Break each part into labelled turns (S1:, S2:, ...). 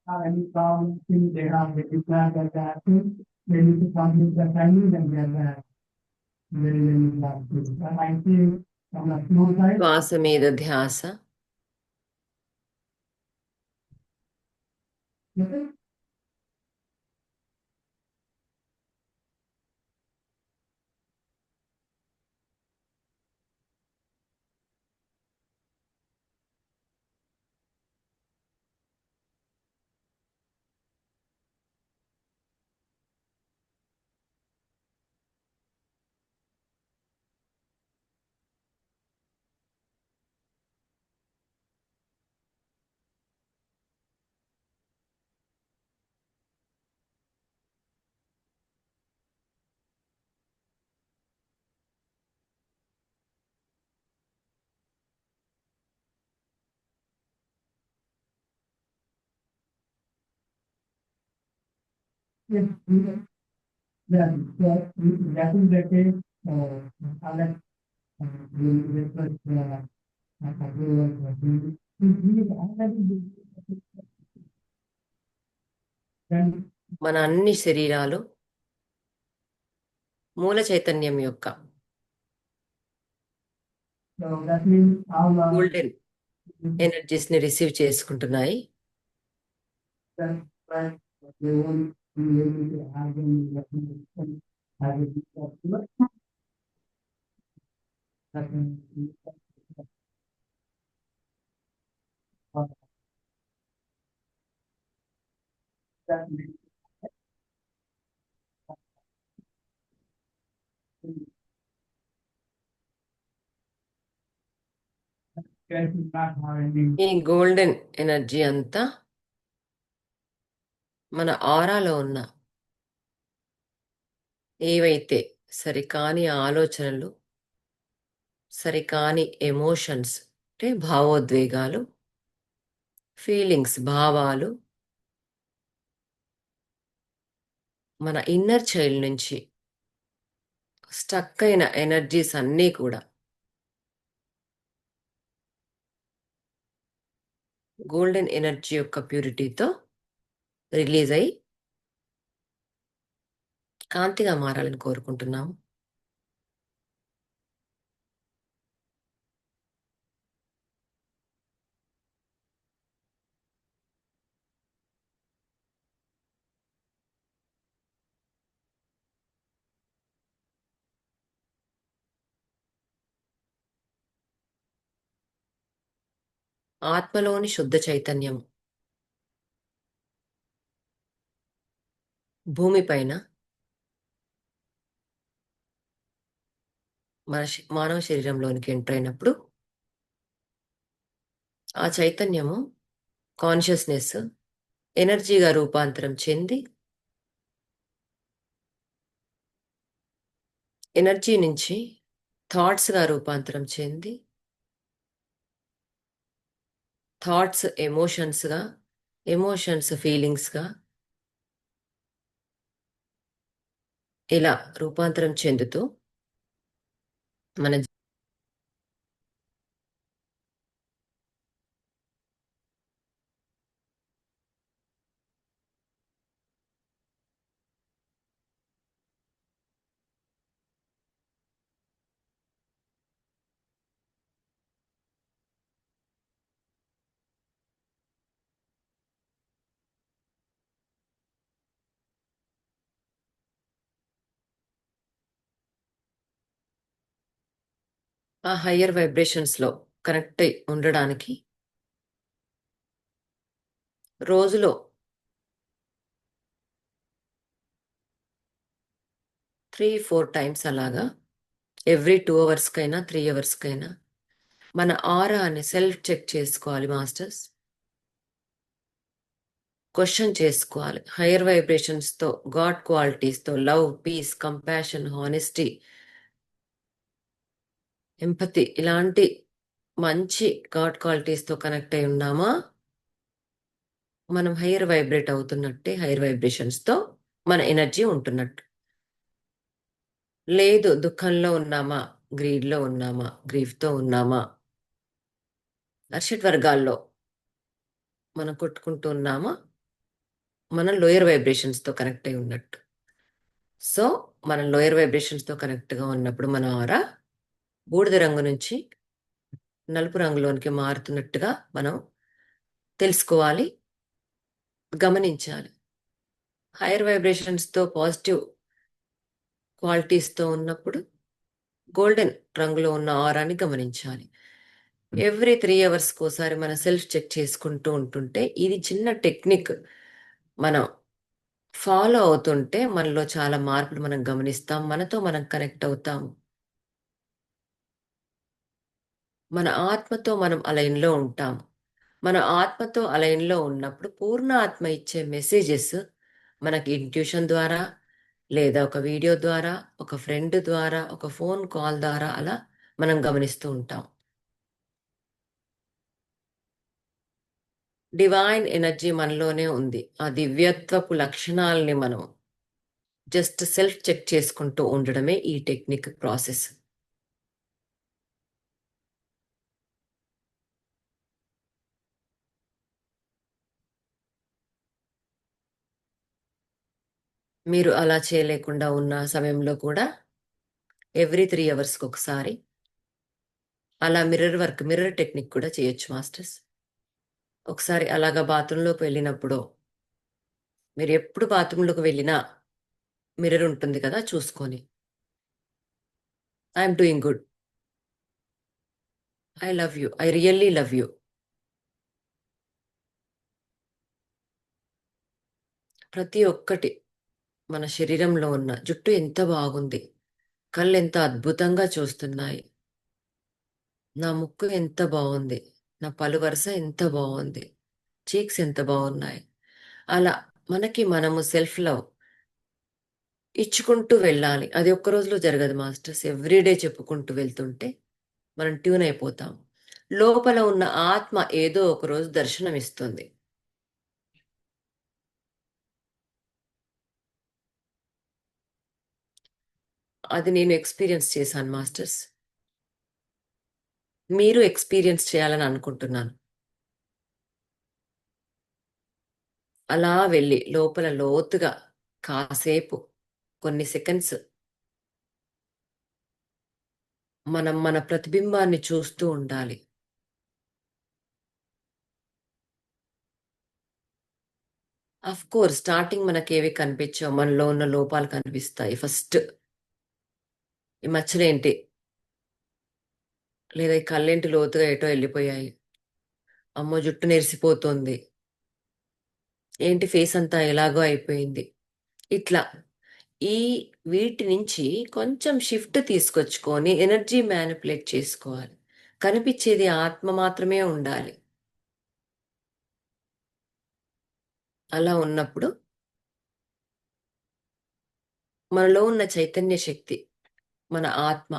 S1: have any problems in they have the plan that they have to, they need to complete the training and get that very, very important. And I think from the small side,
S2: శ్వాస మీద ధ్యాస.
S1: yes, that is the case, Alex, will request, then,
S2: మన అన్ని శరీరాలు మూల చైతన్యం యొక్క
S1: so that means all,
S2: golden energies ని రిసీవ్ చేసుకుంటున్నాయి.
S1: that, right, they won't be able to have any recognition as a people. That means, that means, guys will not have any.
S2: ఈ golden energy అంతా మన ఆరాలో ఉన్న ఏవైతే సరికాని ఆలోచనలు, సరికాని emotions అంటే భావోద్వేగాలు, ఫీలింగ్స్ భావాలు మన ఇన్నర్ చైల్డ్ నుంచి స్టక్ అయిన ఎనర్జీస్ అన్నీ కూడా గోల్డెన్ ఎనర్జీ యొక్క ప్యూరిటీతో రిలీజ్ అయి కాంతిగా మారాలని కోరుకుంటున్నాము. ఆత్మలోని శుద్ధ చైతన్యం భూమిపైన మానవ శరీరంలోనికి ఎంటర్ అయినప్పుడు ఆ చైతన్యము కాన్షియస్నెస్ ఎనర్జీగా రూపాంతరం చెంది ఎనర్జీ నుంచి థాట్స్గా రూపాంతరం చెంది థాట్స్ ఎమోషన్స్గా, ఎమోషన్స్ ఫీలింగ్స్గా ఇలా రూపాంతరం చెందుతూ మన ఆ హయ్యర్ వైబ్రేషన్స్లో కనెక్ట్ అయి ఉండడానికి రోజులో 3-4 టైమ్స్ అలాగా ఎవ్రీ 2 అవర్స్కైనా 3 అవర్స్కైనా మన ఆరాని సెల్ఫ్ చెక్ చేసుకోవాలి మాస్టర్స్. క్వశ్చన్ చేసుకోవాలి. హైయర్ వైబ్రేషన్స్తో, గాడ్ క్వాలిటీస్తో, love, peace, compassion, honesty, empathy, ఇలాంటి మంచి గాడ్ క్వాలిటీస్తో కనెక్ట్ అయి ఉన్నామా, మనం హైయర్ వైబ్రేట్ అవుతున్నట్టే, హైయర్ వైబ్రేషన్స్తో మన ఎనర్జీ ఉంటున్నట్టు. లేదు దుఃఖంలో ఉన్నామా, గ్రీడ్లో ఉన్నామా, గ్రీఫ్తో ఉన్నామా, అర్షట్ వర్గాల్లో మనం కొట్టుకుంటూ ఉన్నామా, మనం లోయర్ వైబ్రేషన్స్తో కనెక్ట్ అయి ఉన్నట్టు. సో మనం లోయర్ వైబ్రేషన్స్తో కనెక్ట్గా ఉన్నప్పుడు మన ఆరా బూడిద రంగు నుంచి నలుపు రంగులోనికి మారుతున్నట్టుగా మనం తెలుసుకోవాలి, గమనించాలి. హైయర్ వైబ్రేషన్స్తో పాజిటివ్ క్వాలిటీస్తో ఉన్నప్పుడు గోల్డెన్ రంగులో ఉన్న ఆరాని గమనించాలి. ఎవ్రీ 3 అవర్స్కి ఒకసారి మనం సెల్ఫ్ చెక్ చేసుకుంటూ ఉంటుంటే, ఇది చిన్న టెక్నిక్ మనం ఫాలో అవుతుంటే మనలో చాలా మార్పులు మనం గమనిస్తాం, మనతో మనం కనెక్ట్ అవుతాం. మన ఆత్మతో మనం అలైన్లో ఉంటాం. మన ఆత్మతో అలైన్లో ఉన్నప్పుడు పూర్ణ ఆత్మ ఇచ్చే మెసేజెస్ మనకి ఇంట్యూషన్ ద్వారా, లేదా ఒక వీడియో ద్వారా, ఒక ఫ్రెండ్ ద్వారా, ఒక ఫోన్ కాల్ ద్వారా అలా మనం గమనిస్తూ ఉంటాం. డివైన్ ఎనర్జీ మనలోనే ఉంది. ఆ దివ్యత్వపు లక్షణాలని మనం జస్ట్ సెల్ఫ్ చెక్ చేసుకుంటూ ఉండడమే ఈ టెక్నిక్ ప్రాసెస్. మీరు అలా చేయలేకుండా ఉన్న సమయంలో కూడా ఎవ్రీ 3 అవర్స్కి ఒకసారి అలా మిర్రర్ టెక్నిక్ కూడా చేయొచ్చు మాస్టర్స్. ఒకసారి అలాగా బాత్రూంలోకి వెళ్ళినప్పుడు, మీరు ఎప్పుడు బాత్రూంలోకి వెళ్ళినా మిర్రర్ ఉంటుంది కదా, చూసుకొని I'm doing good, I love you, I really love you. ప్రతి ఒక్కటి, మన శరీరంలో ఉన్న జుట్టు ఎంత బాగుంది, కళ్ళు ఎంత అద్భుతంగా చూస్తున్నాయి, నా ముక్కు ఎంత బాగుంది, నా పలు వరుస ఎంత బాగుంది, చీక్స్ ఎంత బాగున్నాయి, అలా మనకి మనము సెల్ఫ్ లవ్ ఇచ్చుకుంటూ వెళ్ళాలి. అది ఒక్క రోజులో జరగదు మాస్టర్స్. ఎవ్రీడే చెప్పుకుంటూ వెళ్తుంటే మనం ట్యూన్ అయిపోతాం. లోపల ఉన్న ఆత్మ ఏదో ఒక రోజు దర్శనం ఇస్తుంది. అది నేను ఎక్స్పీరియన్స్ చేశాను మాస్టర్స్. మీరు ఎక్స్పీరియన్స్ చేయాలని అనుకుంటున్నాను. అలా వెళ్ళి లోపల లోతుగా కాసేపు, కొన్ని సెకండ్స్ మనం మన ప్రతిబింబాన్ని చూస్తూ ఉండాలి. అఫ్ కోర్స్ స్టార్టింగ్ మనకేవి కనిపించవు, మనలో ఉన్న లోపాలు కనిపిస్తాయి. ఫస్ట్ ఈ మచ్చలేంటి, లేదా ఈ కళ్ళేంటి లోతుగా ఎటో వెళ్ళిపోయాయి, అమ్మో జుట్టు నెరిసిపోతుంది, ఏంటి ఫేస్ అంతా ఎలాగో అయిపోయింది, ఇట్లా ఈ వీటి నుంచి కొంచెం షిఫ్ట్ తీసుకొచ్చుకొని ఎనర్జీ మ్యానిపులేట్ చేసుకోవాలి. కనిపించేది ఆత్మ మాత్రమే ఉండాలి. అలా ఉన్నప్పుడు మనలో ఉన్న చైతన్య శక్తి, మన ఆత్మ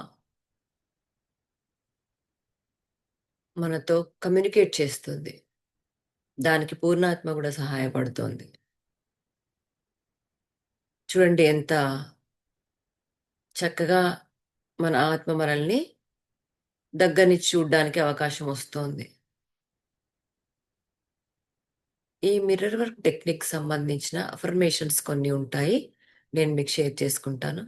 S2: మనతో కమ్యూనికేట్ చేస్తుంది. దానికి పూర్ణాత్మ కూడా సహాయపడుతోంది. చూడండి ఎంత చక్కగా మన ఆత్మ మనల్ని దగ్గర నుంచి చూడడానికి అవకాశం వస్తోంది. ఈ మిర్రర్ వర్క్ టెక్నిక్ సంబంధించిన అఫర్మేషన్స్ కొన్ని ఉంటాయి, నేను మీకు షేర్ చేసుకుంటాను.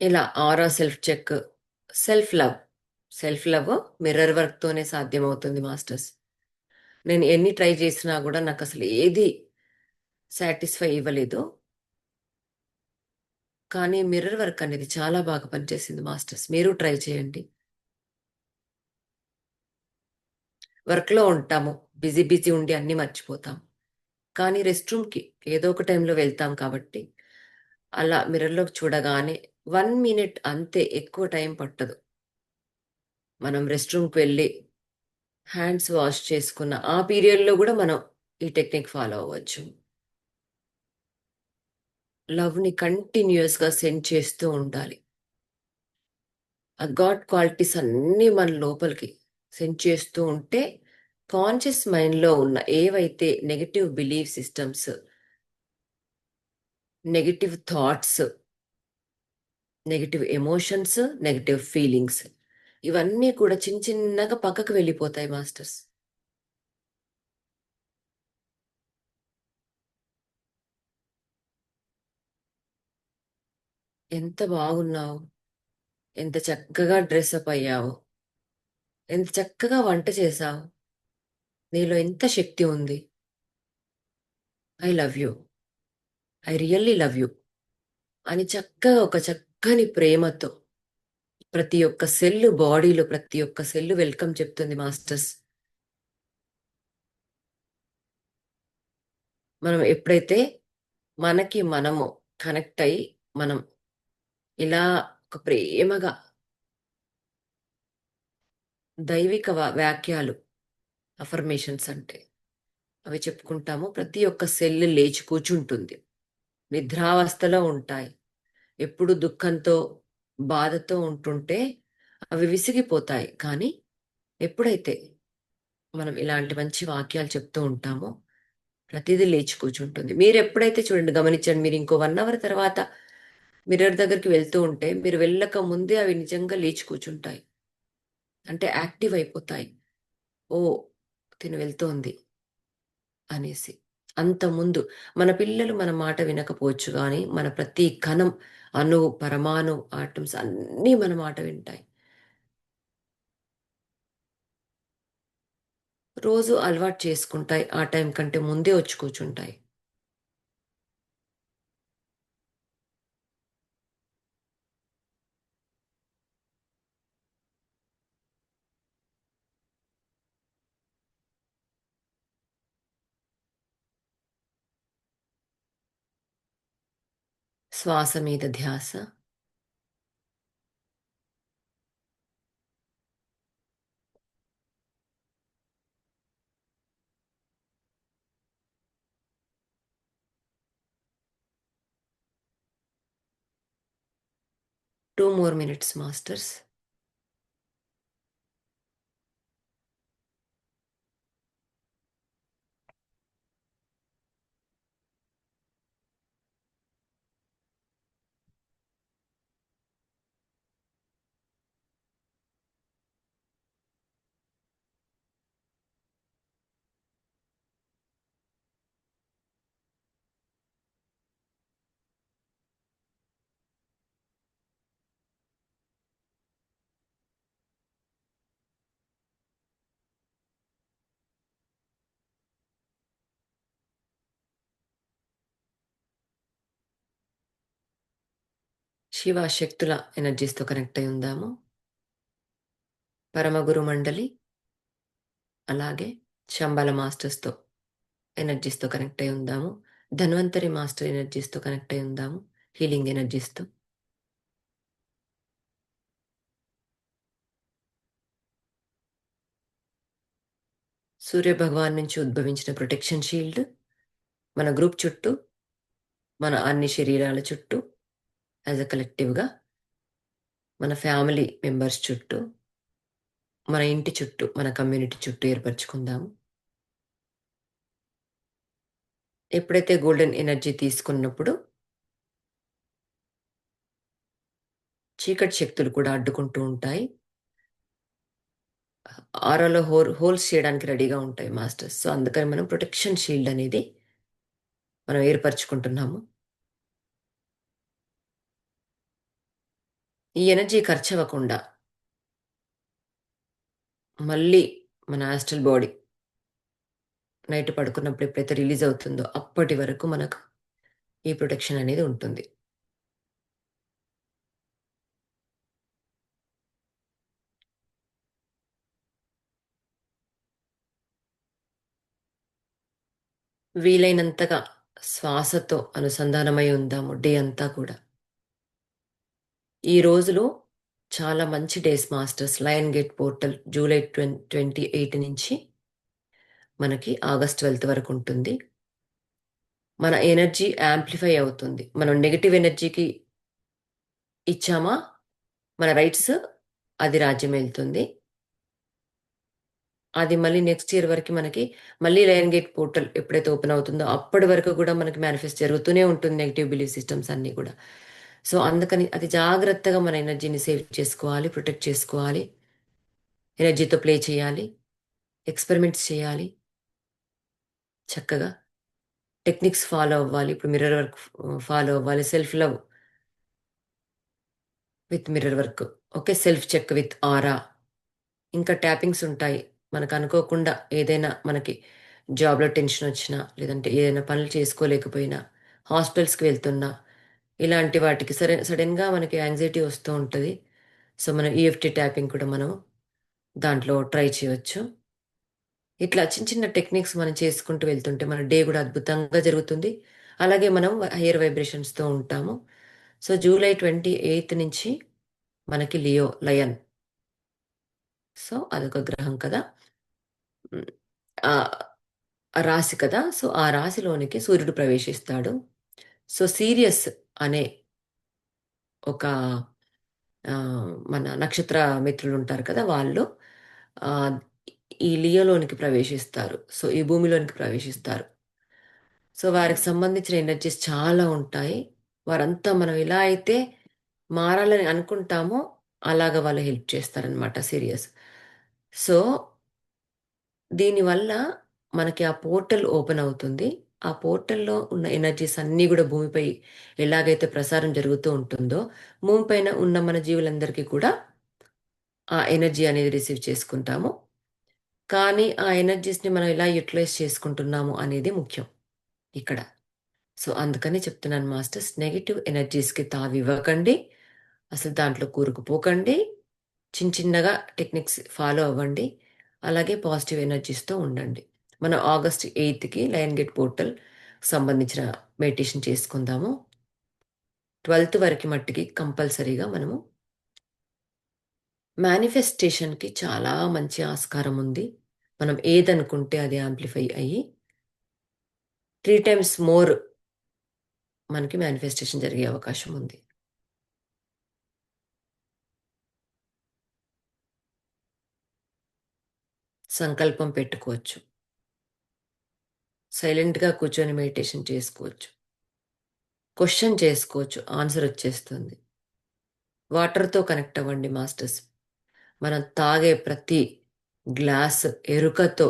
S2: ఇలా aura self check, self love. Self love mirror వర్క్తోనే సాధ్యమవుతుంది మాస్టర్స్. నేను ఎన్ని ట్రై చేసినా కూడా నాకు అసలు ఏది సాటిస్ఫై ఇవ్వలేదు. కానీ మిర్రర్ వర్క్ అనేది చాలా బాగా పనిచేసింది మాస్టర్స్. మీరు ట్రై చేయండి. వర్క్లో ఉంటాము, బిజీ బిజీ ఉండి అన్నీ మర్చిపోతాం. కానీ రెస్ట్ రూమ్కి ఏదో ఒక టైంలో వెళ్తాం కాబట్టి అలా మిర్రర్‌లోకి చూడగానే 1 మినిట్ అంతే, ఎక్కువ టైం పట్టదు. మనం రెస్ట్ రూమ్‌కి వెళ్ళి హ్యాండ్స్ వాష్ చేసుకున్న ఆ పీరియడ్‌లో గూడా మనం ఈ టెక్నిక్ ఫాలో అవ్వచ్చు. లవ్‌ని కంటిన్యూయస్‌గా సెండ్ చేస్తూ ఉండాలి. ఆ గాడ్ క్వాలిటీస్ అన్నీ మన లోపలికి సెండ్ చేస్తూ ఉంటే, కాన్షియస్ మైండ్‌లో ఉన్న ఏవైతే negative belief systems, negative thoughts, negative emotions, negative feelings, ఇవన్నీ కూడా చిన్న చిన్నగా పక్కకు వెళ్ళిపోతాయి మాస్టర్స్. ఎంత బాగున్నావు, ఎంత చక్కగా డ్రెసప్ అయ్యావు, ఎంత చక్కగా వంట చేశావు, నీలో ఎంత శక్తి ఉంది, I love you, I really love you అని చక్కగా ఒక చక్కని ప్రేమతో ప్రతి ఒక్క సెల్, బాడీలో ప్రతి ఒక్క సెల్ వెల్కమ్ చెప్తుంది మాస్టర్స్. మనం ఎప్పుడైతే మనకి మనము కనెక్ట్ అయ్యి, మనం ఇలా ఒక ప్రేమగా దైవిక వాక్యాలు, అఫర్మేషన్స్ అంటే అవి చెప్పుకుంటాము, ప్రతి ఒక్క సెల్ లేచి కూర్చుంటుంది. నిద్రావస్థలో ఉంటాయి. ఎప్పుడు దుఃఖంతో, బాధతో ఉంటుంటే అవి విసిగిపోతాయి. కానీ ఎప్పుడైతే మనం ఇలాంటి మంచి వాక్యాలు చెప్తూ ఉంటామో ప్రతిదీ లేచి కూర్చుంటుంది. మీరెప్పుడైతే చూడండి, గమనించండి, మీరు ఇంకో 1 అవర్ తర్వాత మిర్రర్ దగ్గరికి వెళ్తూ ఉంటే, మీరు వెళ్ళక ముందే అవి నిజంగా లేచి కూర్చుంటాయి. అంటే యాక్టివ్ అయిపోతాయి. ఓహ్! తిను వెళ్తోంది అనేసి. అంత ముందు మన పిల్లలు మన మాట వినకపోవచ్చు గానీ, మన ప్రతి కణం, అణువు, పరమాణు, ఆటమ్స్ అన్నీ మన మాట వింటాయి. రోజు అలవాటు చేసుకుంటాయి. ఆ టైం కంటే ముందే వచ్చి కూర్చుంటాయి. శ్వాస మీద ధ్యాస. 2 more minutes మాస్టర్స్. శివ శక్తుల ఎనర్జీస్‌తో కనెక్ట్ అయి ఉందాము. పరమగురు మండలి, అలాగే శంబాల మాస్టర్స్‌తో ఎనర్జీస్‌తో కనెక్ట్ అయి ఉందాము. ధన్వంతరి మాస్టర్ ఎనర్జీస్‌తో కనెక్ట్ అయి ఉందాము. హీలింగ్ ఎనర్జీస్‌తో. సూర్య భగవాన్ నుంచి ఉద్భవించిన ప్రొటెక్షన్ షీల్డ్ మన గ్రూప్ చుట్టూ, మన అన్ని శరీరాల చుట్టూ, యాజ్ ఎ కలెక్టివ్‌గా, మన ఫ్యామిలీ మెంబర్స్ చుట్టూ, మన ఇంటి చుట్టూ, మన కమ్యూనిటీ చుట్టూ ఏర్పరచుకుందాము. ఎప్పుడైతే గోల్డెన్ ఎనర్జీ తీసుకున్నప్పుడు చీకటి శక్తులు కూడా అడ్డుకుంటూ ఉంటాయి. ఆరాలో హోల్స్ చేయడానికి రెడీగా ఉంటాయి మాస్టర్స్. సో, అందుకని మనం ప్రొటెక్షన్ షీల్డ్ అనేది మనం ఏర్పరచుకుంటున్నాము. ఈ ఎనర్జీ ఖర్చవ్వకుండా మళ్ళీ మన ఆస్ట్రల్ బాడీ నైట్ పడుకున్నప్పుడు ఎప్పుడైతే రిలీజ్ అవుతుందో అప్పటి వరకు మనకు ఈ ప్రొటెక్షన్ అనేది ఉంటుంది. వీలైనంతగా శ్వాసతో అనుసంధానమై ఉందాము డే అంతా కూడా. ఈ రోజులో చాలా మంచి days masters. Lion gate portal July 28 నుంచి మనకి ఆగస్ట్ 12 వరకు ఉంటుంది. మన ఎనర్జీ యాంప్లిఫై అవుతుంది. మనం నెగటివ్ ఎనర్జీకి ఇచ్చామా మన రైట్స్, అది రాజ్యం వెళ్తుంది. అది మళ్ళీ నెక్స్ట్ ఇయర్ వరకు మనకి మళ్ళీ లయన్ గేట్ పోర్టల్ ఎప్పుడైతే ఓపెన్ అవుతుందో అప్పటి వరకు కూడా మనకి మేనిఫెస్ట్ జరుగుతూనే ఉంటుంది నెగిటివ్ బిలీఫ్ సిస్టమ్స్ అన్నీ కూడా. సో అందుకని అది జాగ్రత్తగా మన ఎనర్జీని సేవ్ చేసుకోవాలి, ప్రొటెక్ట్ చేసుకోవాలి, ఎనర్జీతో ప్లే చేయాలి, ఎక్స్పెరిమెంట్స్ చేయాలి, చక్కగా టెక్నిక్స్ ఫాలో అవ్వాలి. ఇప్పుడు మిర్రర్ వర్క్ ఫాలో అవ్వాలి, self love with mirror work, okay, self check with aura. ఇంకా ట్యాపింగ్స్ ఉంటాయి. మనకు అనుకోకుండా ఏదైనా మనకి జాబ్లో టెన్షన్ వచ్చినా, లేదంటే ఏదైనా పనులు చేసుకోలేకపోయినా, హాస్పిటల్స్కి వెళ్తున్నా, ఇలాంటి వాటికి సడన్గా మనకి యాంగ్జైటీ వస్తూ ఉంటుంది. సో మనం ఈఎఫ్టీ ట్యాపింగ్ కూడా మనం దాంట్లో ట్రై చేయవచ్చు. ఇట్లా చిన్న చిన్న టెక్నిక్స్ మనం చేసుకుంటూ వెళ్తుంటే మన డే కూడా అద్భుతంగా జరుగుతుంది. అలాగే మనం హైయర్ వైబ్రేషన్స్తో ఉంటాము. సో జూలై 28 నుంచి మనకి లయన్. సో అదొక గ్రహం కదా, ఉమ్, ఆ ఆ రాశి కదా. సో ఆ రాశిలోనికి సూర్యుడు ప్రవేశిస్తాడు. సో సీరియస్ అనే ఒక ఆ, మన నక్షత్ర మిత్రులు ఉంటారు కదా, వాళ్ళు ఆ, ఈ లియోలోనికి ప్రవేశిస్తారు. సో ఈ భూమిలోనికి ప్రవేశిస్తారు. సో వారికి సంబంధించిన ఎనర్జీస్ చాలా ఉంటాయి. వారంతా మనం ఎలా అయితే మారాలని అనుకుంటామో అలాగ వాళ్ళు హెల్ప్ చేస్తారనమాట, సీరియస్. సో దీనివల్ల మనకి ఆ పోర్టల్ ఓపెన్ అవుతుంది. ఆ పోర్టల్‌లో ఉన్న ఎనర్జీస్ అన్నీ గూడా భూమిపై ఎలాగైతే ప్రసారం జరుగుతూ ఉంటుందో, భూమి పైన ఉన్న మన జీవులందరికీ కూడా ఆ ఎనర్జీ అనేది రిసీవ్ చేసుకుంటాము. కానీ ఆ ఎనర్జీస్‌ని మనం ఎలా యుటిలైజ్ చేసుకుంటున్నాము అనేది ముఖ్యం ఇక్కడ. సో అందుకని చెప్తున్నాను మాస్టర్స్, నెగెటివ్ ఎనర్జీస్‌కి తావివ్వకండి. అసలు దాంట్లో కూరుకుపోకండి. చిన్నగా టెక్నిక్స్ ఫాలో అవ్వండి. అలాగే పాజిటివ్ ఎనర్జీస్‌తో ఉండండి. మనం ఆగస్ట్ 8కి లయన్ గేట్ పోర్టల్ సంబంధించిన మెడిటేషన్ చేసుకుందాము. 12థ్ వరకు మట్టికి కంపల్సరీగా మనము మేనిఫెస్టేషన్‌కి చాలా మంచి ఆస్కారం ఉంది. మనం ఏదనుకుంటే అది యాంప్లిఫై అయ్యి 3 టైమ్స్ మోర్ మనకి మేనిఫెస్టేషన్ జరిగే అవకాశం ఉంది. సంకల్పం పెట్టుకోవచ్చు. సైలెంట్‌గా కూర్చొని మెడిటేషన్ చేసుకోవచ్చు. క్వెషన్ చేసుకోవచ్చు. ఆన్సర్ వచ్చేస్తుంది. వాటర్‌తో కనెక్ట్ అవ్వండి మాస్టర్స్. మనం తాగే ప్రతి గ్లాస్ ఎరుకతో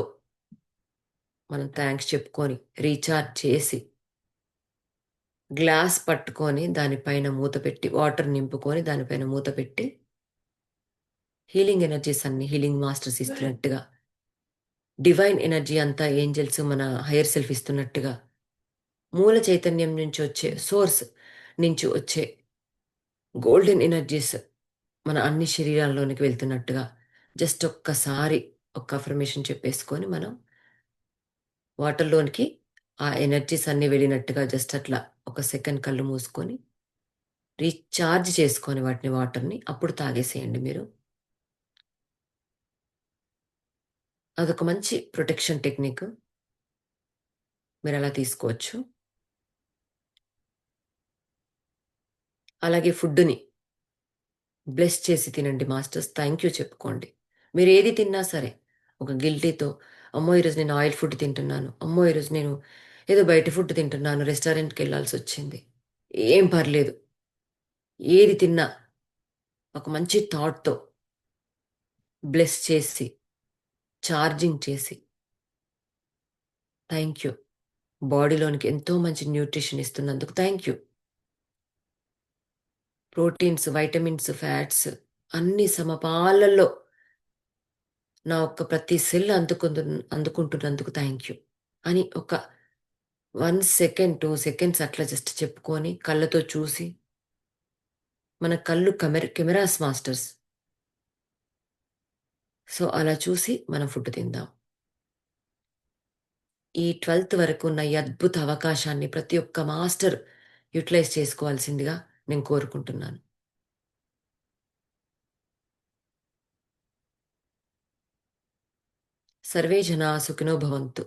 S2: మనం థ్యాంక్స్ చెప్పుకొని, రీచార్జ్ చేసి, గ్లాస్ పట్టుకొని దానిపైన మూత పెట్టి, వాటర్ నింపుకొని దానిపైన మూత పెట్టి, హీలింగ్ ఎనర్జీస్ అన్ని హీలింగ్ మాస్టర్స్ ఇస్తున్నట్టుగా, డివైన్ ఎనర్జీ అంతా ఏంజెల్స్ మన హైయర్ సెల్ఫ్ ఇస్తున్నట్టుగా, మూల చైతన్యం నుంచి వచ్చే సోర్స్ నుంచి వచ్చే గోల్డెన్ ఎనర్జీస్ మన అన్ని శరీరాల్లోనికి వెళ్తున్నట్టుగా జస్ట్ ఒక్కసారి ఒక అఫర్మేషన్ చెప్పేసుకొని మనం వాటర్‌లోనికి ఆ ఎనర్జీస్ అన్నీ వెళ్ళినట్టుగా జస్ట్ అట్లా ఒక సెకండ్ కళ్ళు మూసుకొని, రీచార్జ్ చేసుకొని వాటిని వాటర్‌ని అప్పుడు తాగేసేయండి మీరు. అదొక మంచి ప్రొటెక్షన్ టెక్నిక్. మీరలా తీసుకోవచ్చు. అలాగే ఫుడ్‌ని బ్లెస్ చేసి తినండి మాస్టర్స్. థాంక్ యూ చెప్పుకోండి. మీరేది తిన్నా సరే, ఒక గిల్టీతో అమ్మో! ఈరోజు నేను ఆయిల్ ఫుడ్ తింటున్నాను. అమ్మో! ఈరోజు నేను ఏదో బయట ఫుడ్ తింటున్నాను. రెస్టారెంట్‌కెళ్ళాల్సొచ్చింది. ఏం పర్లేదు. ఏది తిన్నా ఒక మంచి థాట్‌తో బ్లెస్ చేసి, చార్జింగ్ చేసి, థాంక్ యూ. బాడీలోనికి ఎంతో మంచి న్యూట్రిషన్ ఇస్తున్నందుకు thank you. Proteins, vitamins, fats అన్నీ సమపాలలో నా యొక్క ప్రతి సెల్ అందుకుంటున్నందుకు థాంక్ యూ అని ఒక 1 సెకండ్, 2 సెకండ్స్ అట్లా జస్ట్ చెప్పుకొని కళ్ళతో చూసి, మన కళ్ళు కెమెరాస్ మాస్టర్స్. సో, అలా చూసి మనం ఫుడ్ తిందాం. ఈ 12th వరకు ఉన్న ఈ అద్భుత అవకాశాన్ని ప్రతి ఒక్క మాస్టర్ యూటిలైజ్ చేసుకోవాల్సిందిగా నేను కోరుకుంటున్నాను. సర్వే జనా సుఖినో భవంతు,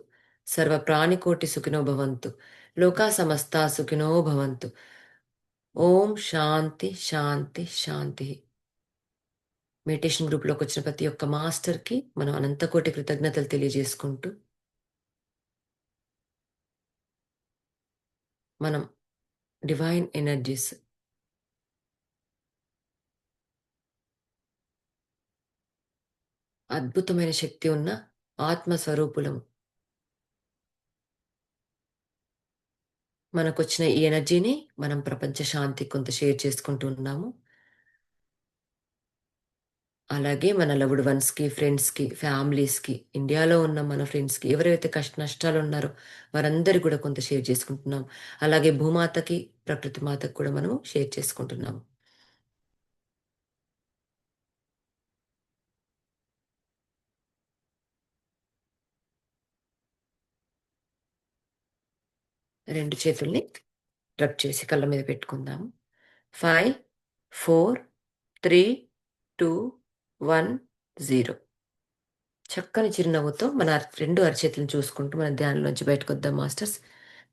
S2: సర్వ ప్రాణికోటి సుఖినో భవంతు, లోకా సమస్త సుఖినో భవంతు. ఓం శాంతి శాంతి శాంతి. మెడిటేషన్ గ్రూప్లోకి వచ్చిన ప్రతి ఒక్క మాస్టర్కి మనం అనంతకోటి కృతజ్ఞతలు తెలియజేసుకుంటూ మనం డివైన్ ఎనర్జీస్, అద్భుతమైన శక్తి ఉన్న ఆత్మస్వరూపులము. మనకొచ్చిన ఈ ఎనర్జీని మనం ప్రపంచ శాంతి కొంత షేర్ చేసుకుంటూ ఉన్నాము. అలాగే మన లవ్డ్ వన్స్కి, ఫ్రెండ్స్కి, ఫ్యామిలీస్కి, ఇండియాలో ఉన్న మన ఫ్రెండ్స్కి ఎవరైతే కష్ట నష్టాలు ఉన్నారో వారందరికీ కూడా కొంత షేర్ చేసుకుంటున్నాం. అలాగే భూమాతకి, ప్రకృతి మాతకి కూడా మనము షేర్ చేసుకుంటున్నాము. రెండు చేతుల్ని రబ్ చేసి కళ్ళ మీద పెట్టుకుందాము. 5, 4, 3, 2, 1, 0. చక్కని చిరునవ్వుతో మన రెండు అరచేతులను చూసుకుంటూ మన ధ్యానంలోంచి బయటకు వద్దాం masters.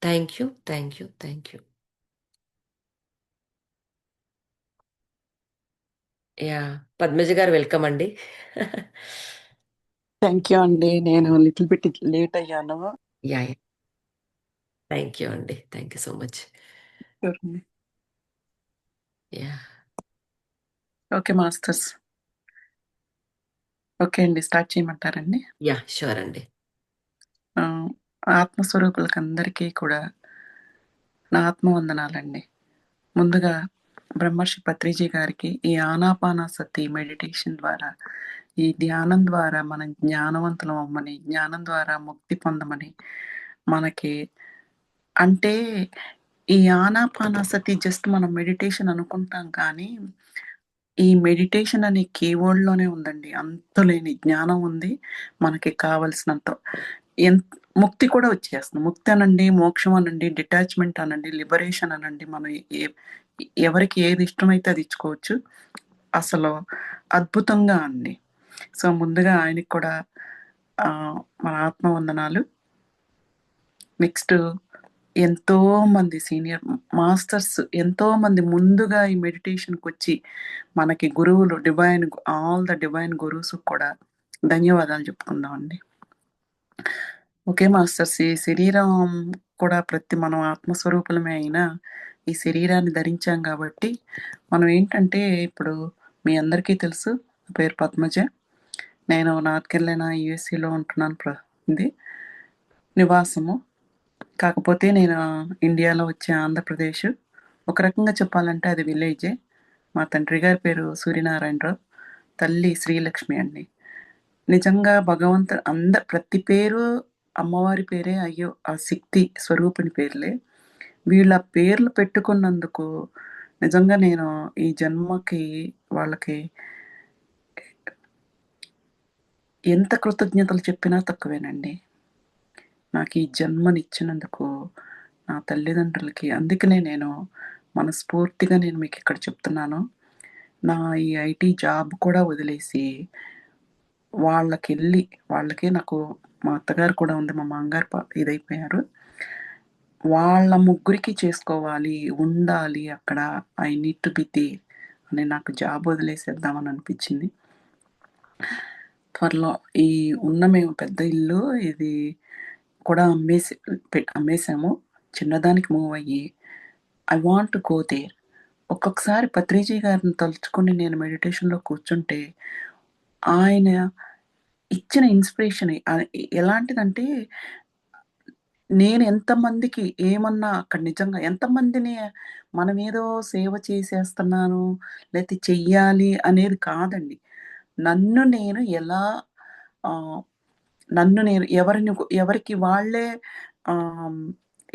S2: Thank you, thank you, thank you. Yeah, Padmaja గారు వెల్కమ్ అండి.
S3: థ్యాంక్ యూ అండి. నేను లిటిల్ బిట్ లేట్ అయ్యాను.
S2: యా, థ్యాంక్ యూ అండి, thank you so much. Yeah,
S3: okay masters. Okay అండి, స్టార్ట్ చేయమంటారండి?
S2: యా, షూర్ అండి.
S3: ఆత్మస్వరూపులకు అందరికీ కూడా నా ఆత్మవందనాలండి. ముందుగా బ్రహ్మర్షి పత్రిజీ గారికి ఈ ఆనాపానసతి మెడిటేషన్ ద్వారా, ఈ ధ్యానం ద్వారా మనం జ్ఞానవంతులం అవ్వమని, జ్ఞానం ద్వారా ముక్తి పొందమని, మనకి అంటే ఈ ఆనాపానసతి జస్ట్ మనం మెడిటేషన్ అనుకుంటాం కానీ ఈ మెడిటేషన్ అనే కీవర్డ్లోనే ఉందండి అంతులేని జ్ఞానం ఉంది. మనకి కావలసినంత ముక్తి కూడా వచ్చేస్తుంది. ముక్తి అనండి, మోక్షం అనండి, డిటాచ్మెంట్ అనండి, లిబరేషన్ అనండి, మనం ఎవరికి ఏది ఇష్టమైతే అది ఇచ్చుకోవచ్చు. అసలు అద్భుతంగా అండి. సో ముందుగా ఆయనకి కూడా మన ఆత్మవందనాలు. నెక్స్ట్ ఎంతో మంది సీనియర్ మాస్టర్స్, ఎంతో మంది ముందుగా ఈ మెడిటేషన్కి వచ్చి మనకి గురువులు, ఆల్ ద డివైన్ గురువుస్ కూడా ధన్యవాదాలు చెప్పుకుందామండి. ఓకే మాస్టర్స్, ఈ శరీరం కూడా మనం ఆత్మస్వరూపులమే అయినా ఈ శరీరాన్ని ధరించాం కాబట్టి మనం ఏంటంటే, ఇప్పుడు మీ అందరికీ తెలుసు, పేరు పద్మజ. నేను నార్త్ కెరళైనా యుఎస్ఏలో ఉంటున్నాను. ఇది నివాసము. కాకపోతే నేను ఇండియాలో వచ్చే ఆంధ్రప్రదేశ్. ఒక రకంగా చెప్పాలంటే అది విలేజే. మా తండ్రి గారి పేరు సూర్యనారాయణరావు, తల్లి శ్రీలక్ష్మి అండి. నిజంగా ప్రతి పేరు అమ్మవారి పేరే. అయ్యో, ఆ శక్తి స్వరూపిణి పేర్లే. వీళ్ళ పేర్లు పెట్టుకున్నందుకు నిజంగా నేను ఈ జన్మకి వాళ్ళకి ఎంత కృతజ్ఞతలు చెప్పినా తక్కువేనండి. నాకు ఈ జన్మనిచ్చినందుకు నా తల్లిదండ్రులకి. అందుకనే నేను మనస్ఫూర్తిగా నేను మీకు ఇక్కడ చెప్తున్నాను. నా ఈ ఐటీ జాబ్ కూడా వదిలేసి వాళ్ళకి నాకు మా అత్తగారు కూడా ఉంది, మా మామగారు ఇదైపోయారు. వాళ్ళ ముగ్గురికి చేసుకోవాలి, ఉండాలి అక్కడ. I need to be there అని నాకు జాబ్ వదిలేసేద్దామని అనిపించింది. త్వరలో ఈ మేము పెద్ద ఇల్లు ఇది కూడా అమ్మేసాము. చిన్నదానికి మూవ్ అయ్యి I want to go there. ఒక్కొక్కసారి పత్రిజీ గారిని తలుచుకుని నేను మెడిటేషన్లో కూర్చుంటే ఆయన ఇచ్చిన ఇన్స్పిరేషన్ ఎలాంటిదంటే, నేను ఎంతమందికి ఏమన్నా అక్కడ నిజంగా ఎంతమందిని మనం ఏదో సేవ చేసేస్తున్నాను లేకపోతే చెయ్యాలి అనేది కాదండి. నన్ను నేను ఎలా ఎవరికి వాళ్ళే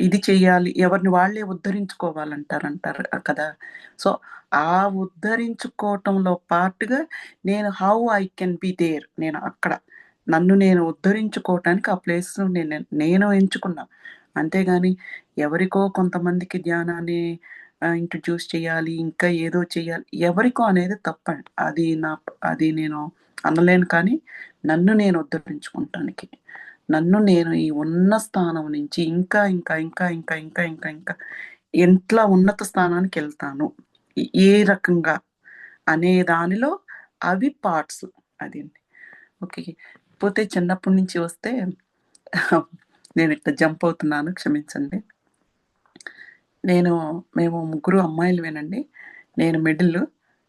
S3: ఇది చెయ్యాలి, ఎవరిని వాళ్ళే ఉద్ధరించుకోవాలంటారు కదా. సో ఆ ఉద్ధరించుకోవటంలో పార్ట్గా నేను how I can be there, నేను అక్కడ నన్ను నేను ఉద్ధరించుకోవటానికి ఆ ప్లేస్ నేను ఎంచుకున్నా. అంతేగాని ఎవరికో కొంతమందికి ధ్యానాన్ని ఇంట్రడ్యూస్ చేయాలి, ఇంకా ఏదో చేయాలి, ఎవరికో అనేది తప్పండి. అది నేను అనలేను. కానీ నన్ను నేను ఉద్ధరించుకుంటానికి, నన్ను నేను ఈ ఉన్న స్థానం నుంచి ఇంకా ఇంకా ఇంకా ఇంకా ఇంకా ఇంకా ఇంకా ఎంట్లా ఉన్నత స్థానానికి వెళ్తాను, ఏ రకంగా అనే దానిలో అవి పార్ట్స్. అది ఓకే. పోతే చిన్నప్పటి నుంచి వస్తే నేను ఇట్లా జంప్ అవుతున్నాను, క్షమించండి. మేము ముగ్గురు అమ్మాయిలమేనండి. నేను మిడిల్.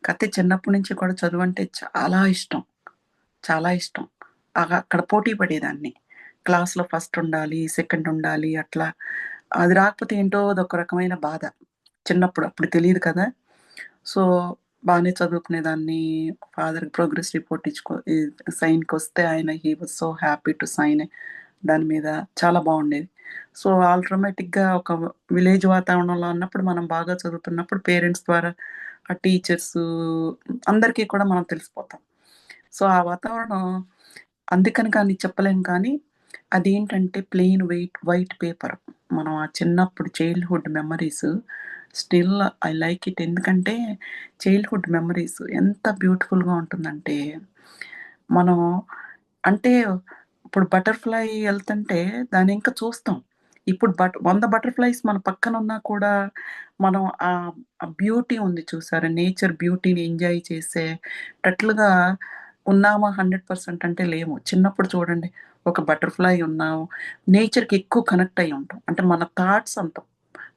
S3: కాకపోతే చిన్నప్పటి నుంచి కూడా చదువు అంటే చాలా ఇష్టం. చాలా ఇష్టం. అక్కడ పోటీ పడేదాన్ని. క్లాస్‌లో ఫస్ట్ ఉండాలి, సెకండ్ ఉండాలి అట్లా. అది రాకపోతే ఏంటో అదొక రకమైన బాధ. చిన్నప్పుడు అప్పుడు తెలీదు కదా! సో, బానే చదువుకునేదాన్ని. ఫాదర్‌కి ప్రోగ్రెస్ రిపోర్ట్ సైన్‌కొస్తే ఆయన he was so happy to sign దాని మీద. చాలా బావుండేది. సో, ఆటోమేటిక్‌గా ఒక విలేజ్ వాతావరణంలో ఉన్నప్పుడు మనం బాగా చదువుతున్నప్పుడు పేరెంట్స్ ద్వారా, ఆ టీచర్సు అందరికీ కూడా మనం తెలిసిపోతాం. సో, ఆ వాతావరణం అందుకని కానీ చెప్పలేను కానీ, అదేంటంటే ప్లెయిన్ వైట్ పేపర్. మనం ఆ చిన్నప్పుడు childhood memories still I like it. ఎందుకంటే చైల్డ్‌హుడ్ మెమరీస్ ఎంత బ్యూటిఫుల్‌గా ఉంటుందంటే, మనం అంటే ఇప్పుడు బటర్‌ఫ్లై ఎళ్తుంటే దాన్ని ఇంకా చూస్తాం. ఇప్పుడు 100 బటర్‌ఫ్లైస్ మన పక్కన ఉన్నా కూడా మనం ఆ బ్యూటీ ఉంది చూసారా? నేచర్ బ్యూటీని ఎంజాయ్ చేసేటట్లుగా ఉన్నామా 100% అంటే లేము. చిన్నప్పుడు చూడండి, ఒక బటర్‌ఫ్లై ఉన్నాం. నేచర్‌కి ఎక్కువ కనెక్ట్ అయ్యి ఉంటాం. అంటే మన థాట్స్ అంత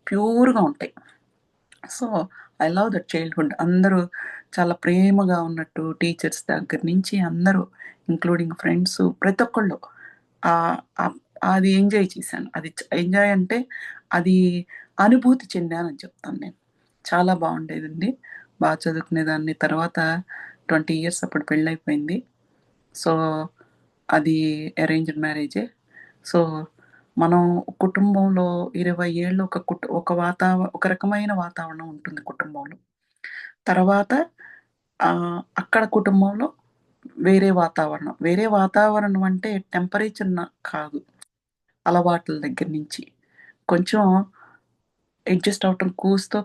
S3: ప్యూర్‌గా ఉంటాయి. So, I love that childhood. అందరూ చాలా ప్రేమగా ఉన్నట్టు టీచర్స్ దగ్గర నుంచి అందరూ ఇంక్లూడింగ్ ఫ్రెండ్స్ ప్రతి ఒక్కళ్ళు ఆహ్, ఆహ్, అది ఎంజాయ్ చేశాను. అది ఎంజాయ్ అంటే అది అనుభూతి చెందానని చెప్తాను నేను. చాలా బావుండేదండి. చదువుకునేదాన్ని. తర్వాత 20 ఇయర్స్ అప్పుడు పెళ్లయిపోయింది. సో, అది అరేంజ్డ్ మ్యారేజే. సో, మనం కుటుంబంలో 20 ఏళ్ళు ఒక రకమైన వాతావరణం ఉంటుంది కుటుంబంలో. తర్వాత అక్కడ కుటుంబంలో వేరే వాతావరణం. వేరే వాతావరణం అంటే టెంపరేచర్ కాదు. అలవాట్ల దగ్గర నుంచి. కొంచెం అడ్జస్ట్ అవ్వటం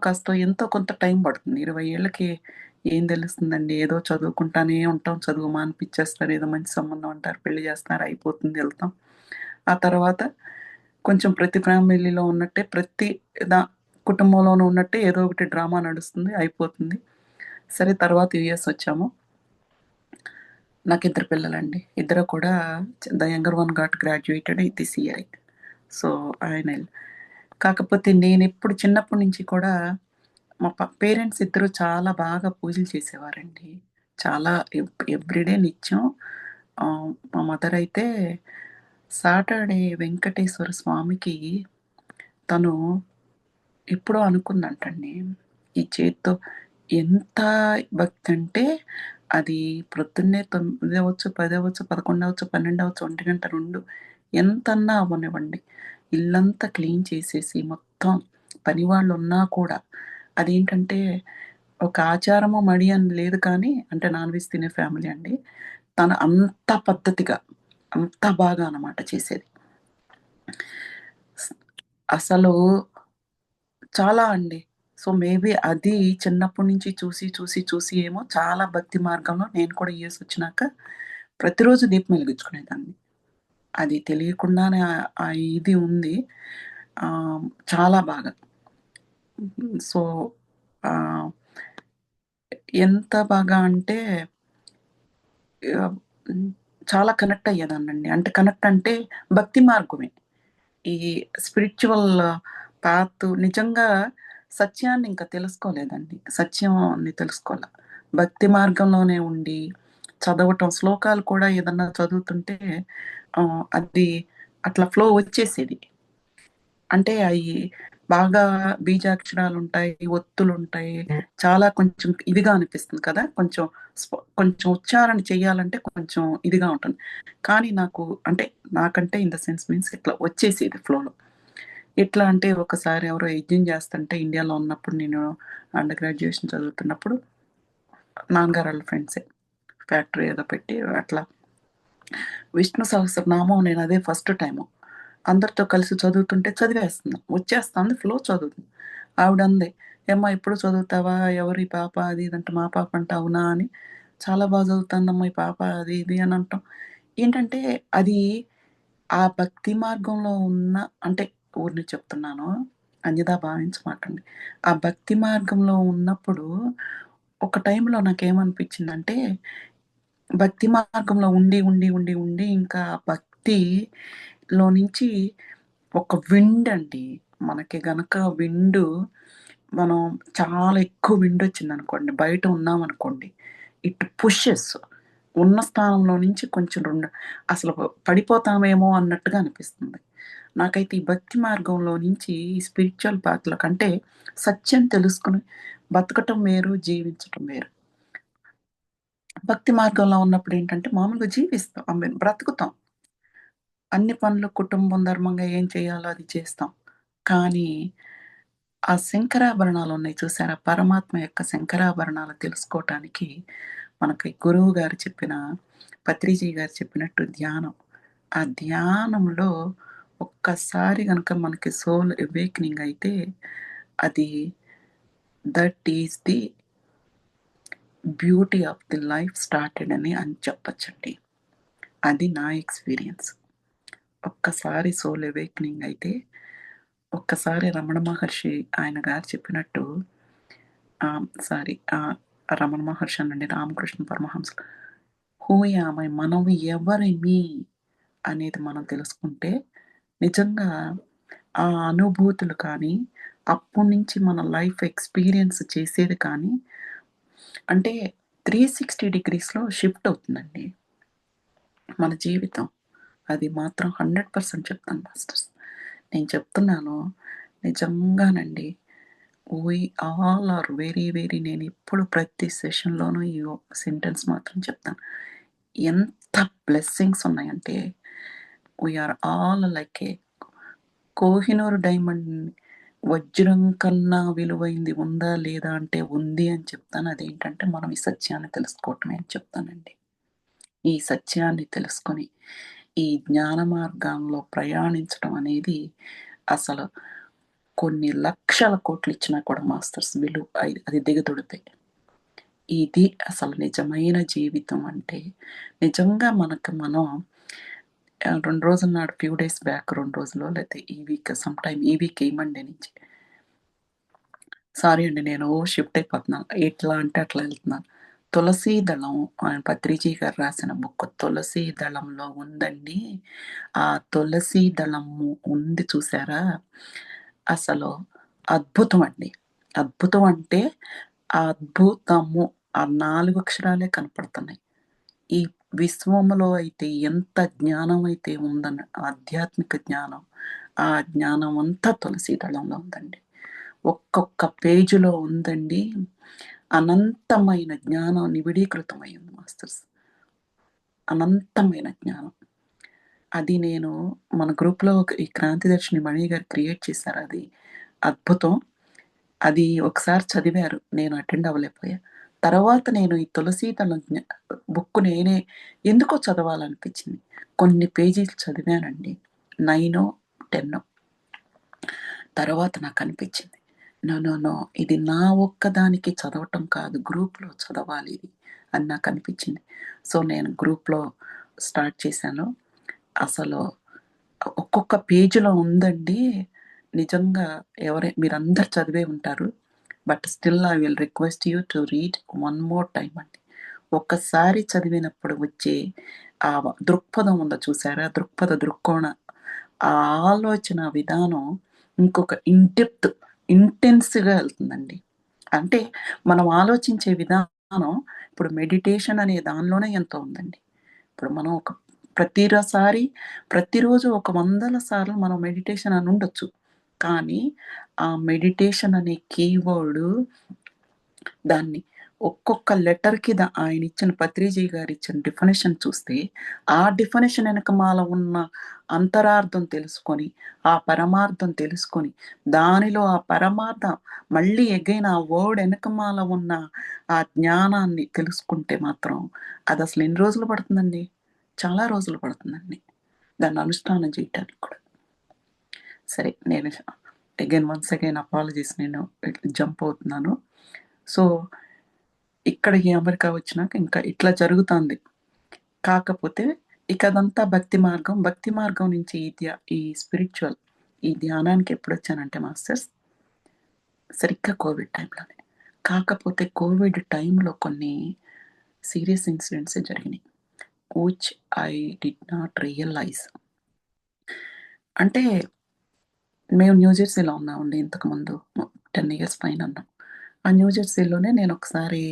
S3: కాస్తో ఎంతో కొంత టైం పడుతుంది. 20 ఏళ్ళకి ఏం తెలుస్తుందండి. ఏదో చదువుకుంటానే ఉంటాం. చదువు మానిపిచ్చేస్తారు. ఏదో మంచి సంబంధం అంటారు. పెళ్లి చేస్తున్నారు. అయిపోతుంది ఎళ్తాం. ఆ తర్వాత కొంచెం ప్రతి ఫ్యామిలీలో ఉన్నట్టే ప్రతి దా కుటుంబంలోనూ ఉన్నట్టే ఏదో ఒకటి డ్రామా నడుస్తుంది. అయిపోతుంది. సరే తర్వాత యూఎస్ వచ్చాము. నాకిద్దరు పిల్లలండి. ఇద్దరు కూడా the younger one got graduated this ఇయరే. సో, ఆయన కాకపోతే నేనెప్పుడు చిన్నప్పటి నుంచి కూడా మా పేరెంట్స్ ఇద్దరు చాలా బాగా పూజలు చేసేవారండి. చాలా ఎవ్రీడే నిత్యం. మా మదర్ అయితే సాటర్‌డే వెంకటేశ్వర స్వామికి తను ఎప్పుడో అనుకుందంటండి. ఈ చేత్తో ఎంత భక్తంటే అది ప్రొద్దున్నే 9 అవ్వచ్చు, 10 అవ్వచ్చు, 11 అవ్వచ్చు, 12 అవ్వచ్చు, 1:00, 2 ఎంతన్నా అవ్వనివ్వండి. ఇల్లంతా క్లీన్ చేసేసి మొత్తం పనివాళ్ళున్నా కూడా అదేంటంటే ఒక ఆచారమో, మడి అని లేదు కానీ అంటే నాన్ వెజ్ తినే ఫ్యామిలీ అండి. తను అంత పద్ధతిగా, అంత బాగా అన్నమాట చేసేది. అసలు చాలా అండి. సో, మేబీ అది చిన్నప్పటి నుంచి చూసి ఏమో చాలా భక్తి మార్గంలో నేను కూడా యూఎసొచ్చినాక ప్రతిరోజు దీపం వెలిగించుకునేదాన్ని. అది తెలియకుండానే ఆ ఇది ఉంది. ఆహ్, చాలా బాగా. సో, ఆహ్, ఎంత బాగా అంటే ఆహ్, హ్మ్, చాలా కనెక్ట్ అయ్యేదాన్నండి. అంటే కనెక్ట్ అంటే భక్తి మార్గమే. ఈ స్పిరిచ్యువల్ పాత్ నిజంగా సత్యాన్ని ఇంకా తెలుసుకోలేదండి. సత్యాన్ని తెలుసుకోల. భక్తి మార్గంలోనే ఉండి చదవటం, శ్లోకాలు కూడా ఏదన్నా చదువుతుంటే అది అట్లా ఫ్లో వచ్చేసేది. అంటే అయి బాగా బీజాక్షరాలుంటాయి, ఒత్తులుంటాయి. చాలా కొంచెం ఇదిగా అనిపిస్తుంది కదా! కొంచెం ఉచ్చారణ చేయాలంటే కొంచెం ఇదిగా ఉంటుంది. కానీ అంటే నాకంటే ఇన్ ద సెన్స్ మీన్స్ ఇట్లా వచ్చేసేది ఫ్లోలో. ఎట్లా అంటే ఒకసారి ఎవరో యజ్ఞం చేస్తుంటే ఇండియాలో ఉన్నప్పుడు నేను అండర్ గ్రాడ్యుయేషన్ చదువుతున్నప్పుడు నాన్నగారు ఆళ్ళ ఫ్రెండ్సే. ఫ్యాక్టరీ ఏదో పెట్టి అట్లా విష్ణు సహస్రనామం నేను అదే ఫస్ట్ టైము అందరితో కలిసి చదువుతుంటే చదివేస్తున్నా, వచ్చేస్తుంది ఫ్లో చదువుతుంది. ఆవిడ అంది, ఏమ్మా ఇప్పుడు చదువుతావా, ఎవరి పాప అది ఇది అంటే, మా పాప అంటే అవునా అని, చాలా బాగా చదువుతుందమ్మా ఈ పాప అది ఇది అని అంటాం. ఏంటంటే అది ఆ భక్తి మార్గంలో ఉన్న, అంటే ఊరిని చెప్తున్నాను, అన్యథా భావించమాకండి. ఆ భక్తి మార్గంలో ఉన్నప్పుడు ఒక టైంలో నాకేమనిపించిందంటే, భక్తి మార్గంలో ఉండి ఇంకా భక్తిలో నుంచి ఒక విండ్ అండి. మనకి గనక విండు మనం చాలా ఎక్కువ విండ్ వచ్చిందనుకోండి, బయట ఉన్నామనుకోండి, ఇట్ పుషెస్ ఉన్న స్థానంలో నుంచి కొంచెం అసలు పడిపోతామేమో అన్నట్టుగా అనిపిస్తుంది. నాకైతే ఈ భక్తి మార్గంలో నుంచి ఈ స్పిరిచువల్ పాత్ల కంటే సత్యం తెలుసుకుని బతకటం వేరు, జీవించటం వేరు. భక్తి మార్గంలో ఉన్నప్పుడు ఏంటంటే మామూలుగా జీవిస్తాం, బ్రతుకుతాం. అన్ని పనులు కుటుంబం ధర్మంగా ఏం చేయాలో అది చేస్తాం. కానీ ఆ శంకరాభరణాలు ఉన్నాయి చూసారా? పరమాత్మ యొక్క శంకరాభరణాలు తెలుసుకోవటానికి మనకి గురువు గారు చెప్పిన, పత్రిజీ గారు చెప్పినట్టు ధ్యానం. ఆ ధ్యానంలో ఒక్కసారి గనక మనకి సోల్ అవేకెనింగ్ అయితే అది that is the beauty of the life started అని చెప్పొచ్చండి. అది నా ఎక్స్‌పీరియన్స్. ఒక్కసారి సోల్ అవేకెనింగ్ అయితే, ఒక్కసారి రమణ మహర్షి ఆయన గారు చెప్పినట్టు రమణ మహర్షి అనండి, రామకృష్ణ పరమహంసలు, హూ యామ్ ఐ, మనం ఎవరిమి అనేది మనం తెలుసుకుంటే నిజంగా ఆ అనుభూతులు కానీ, అప్పటి నుంచి మన లైఫ్ ఎక్స్‌పీరియన్స్ చేసేది కానీ, అంటే 360 డిగ్రీస్‌లో షిఫ్ట్ అవుతుందండి మన జీవితం. అది మాత్రం 100% చెప్తాను మాస్టర్స్. నేను చెప్తున్నాను నిజంగానండి. We all are very very, నేనెప్పుడు ప్రతి సెషన్‌లోనూ ఈ సెంటెన్స్ మాత్రం చెప్తాను. ఎంత బ్లెస్సింగ్స్ ఉన్నాయంటే, we are all like a Kohinoor diamond, వజ్రం కన్నా విలువైంది ఉందా లేదా అంటే ఉంది అని చెప్తాను. అదేంటంటే మనం ఈ సత్యాన్ని తెలుసుకోవటమే అని చెప్తానండి. ఈ సత్యాన్ని తెలుసుకొని ఈ జ్ఞాన మార్గంలో ప్రయాణించడం అనేది అసలు కొన్ని లక్షల కోట్లు ఇచ్చినా కూడా మాస్టర్స్ అది దిగదుడిపే. ఇది అసలు నిజమైన జీవితం అంటే. నిజంగా మనకు మనం 2 రోజుల నాడు, ఫ్యూ డేస్ బ్యాక్, 2 రోజులో లేతే ఈ వీక్, సమ్ టైమ్ ఈ వీక్, ఈ మండే నుంచి, సారీ అండి నేను షిఫ్ట్ అయిపోతున్నాను. ఎట్లా అంటే అట్లా వెళ్తున్నాను. తులసీ దళం, ఆయన పత్రిజీ గారు రాసిన బుక్ తులసీ దళంలో ఉందండి. ఆ తులసీ దళము ఉంది చూసారా? అసలు అద్భుతం అండి. అద్భుతం అంటే ఆ అద్భుతము, ఆ 4 అక్షరాలే కనపడుతున్నాయి. ఈ విశ్వములో అయితే ఎంత జ్ఞానం అయితే ఉందని, ఆధ్యాత్మిక జ్ఞానం, ఆ జ్ఞానం అంతా తులసీ దళంలో ఉందండి. ఒక్కొక్క పేజీలో ఉందండి అనంతమైన జ్ఞానం నిబిడీకృతమై ఉంది మాస్టర్స్. అనంతమైన జ్ఞానం. అది నేను మన గ్రూప్‌లో ఈ క్రాంతిదర్శిని మణి గారు క్రియేట్ చేశారు. అది అద్భుతం. అది ఒకసారి చదివారు. నేను అటెండ్ అవ్వలేకపోయా. తర్వాత నేను ఈ తులసీదళం బుక్ నేనే ఎందుకో చదవాలనిపించింది. కొన్ని పేజీలు చదివానండి. 9, 10. తర్వాత నాకనిపించింది, నో. ఇది నా ఒక్కదానికి చదవటం కాదు, గ్రూప్‌లో చదవాలి ఇది అని నాకనిపించింది. సో, నేను గ్రూప్‌లో స్టార్ట్ చేశాను. అసలు ఒక్కొక్క పేజీలో ఉందండి. నిజంగా మీరందరూ చదివే ఉంటారు. But still I will request you to read one more time అండి. ఒక్కసారి చదివినప్పుడు వచ్చే ఆ దృక్పథం ఉందో చూసారా? దృక్కోణ, ఆ ఆలోచన విధానం ఇంకొక ఇంటెన్స్‌గా వెళ్తుందండి. అంటే మనం ఆలోచించే విధానం, ఇప్పుడు మెడిటేషన్ అనే దానిలోనే ఎంతో ఉందండి. ఇప్పుడు మనం ప్రతిరోజు ఒక 100ల సార్లు మనం మెడిటేషన్ అని ఉండొచ్చు. కానీ ఆ మెడిటేషన్ అనే కీవర్డ్, దాన్ని ఒక్కొక్క లెటర్‌కి ఆయన ఇచ్చిన, పత్రిజీ గారు ఇచ్చిన డెఫినిషన్ చూస్తే, ఆ డెఫినిషన్ వెనకమాల ఉన్న అంతరార్థం తెలుసుకొని, ఆ పరమార్థం తెలుసుకొని, దానిలో ఆ పరమార్థం మళ్ళీ అగైన్ ఆ వర్డ్ వెనకమాల ఉన్న ఆ జ్ఞానాన్ని తెలుసుకుంటే మాత్రం, అదసలు ఎన్ని రోజులు పడుతుందండి? చాలా రోజులు పడుతుందండి దాన్ని అనుష్ఠానం చేయటానికి కూడా. సరే, నేను వన్స్ అగైన్ అపాలజీస్, నేను జంప్ అవుతున్నాను. సో ఇక్కడికి అమెరికా వచ్చినాక ఇంకా ఇట్లా జరుగుతుంది. కాకపోతే ఇక అదంతా భక్తి మార్గం నుంచి ఈ స్పిరిచువల్, ఈ ధ్యానానికి ఎప్పుడొచ్చానంటే మాస్టర్స్, సరిగ్గా కోవిడ్ టైంలోనే. కాకపోతే కోవిడ్ టైంలో కొన్ని సీరియస్ ఇన్సిడెంట్స్ జరిగినాయి, which I did not realise. అంటే మేము న్యూజెర్సీలో ఉన్నామండి ఇంతకుముందు, 10 years పైన ఉన్నాం. ఆ న్యూజెర్సీలోనే నేను ఒకసారి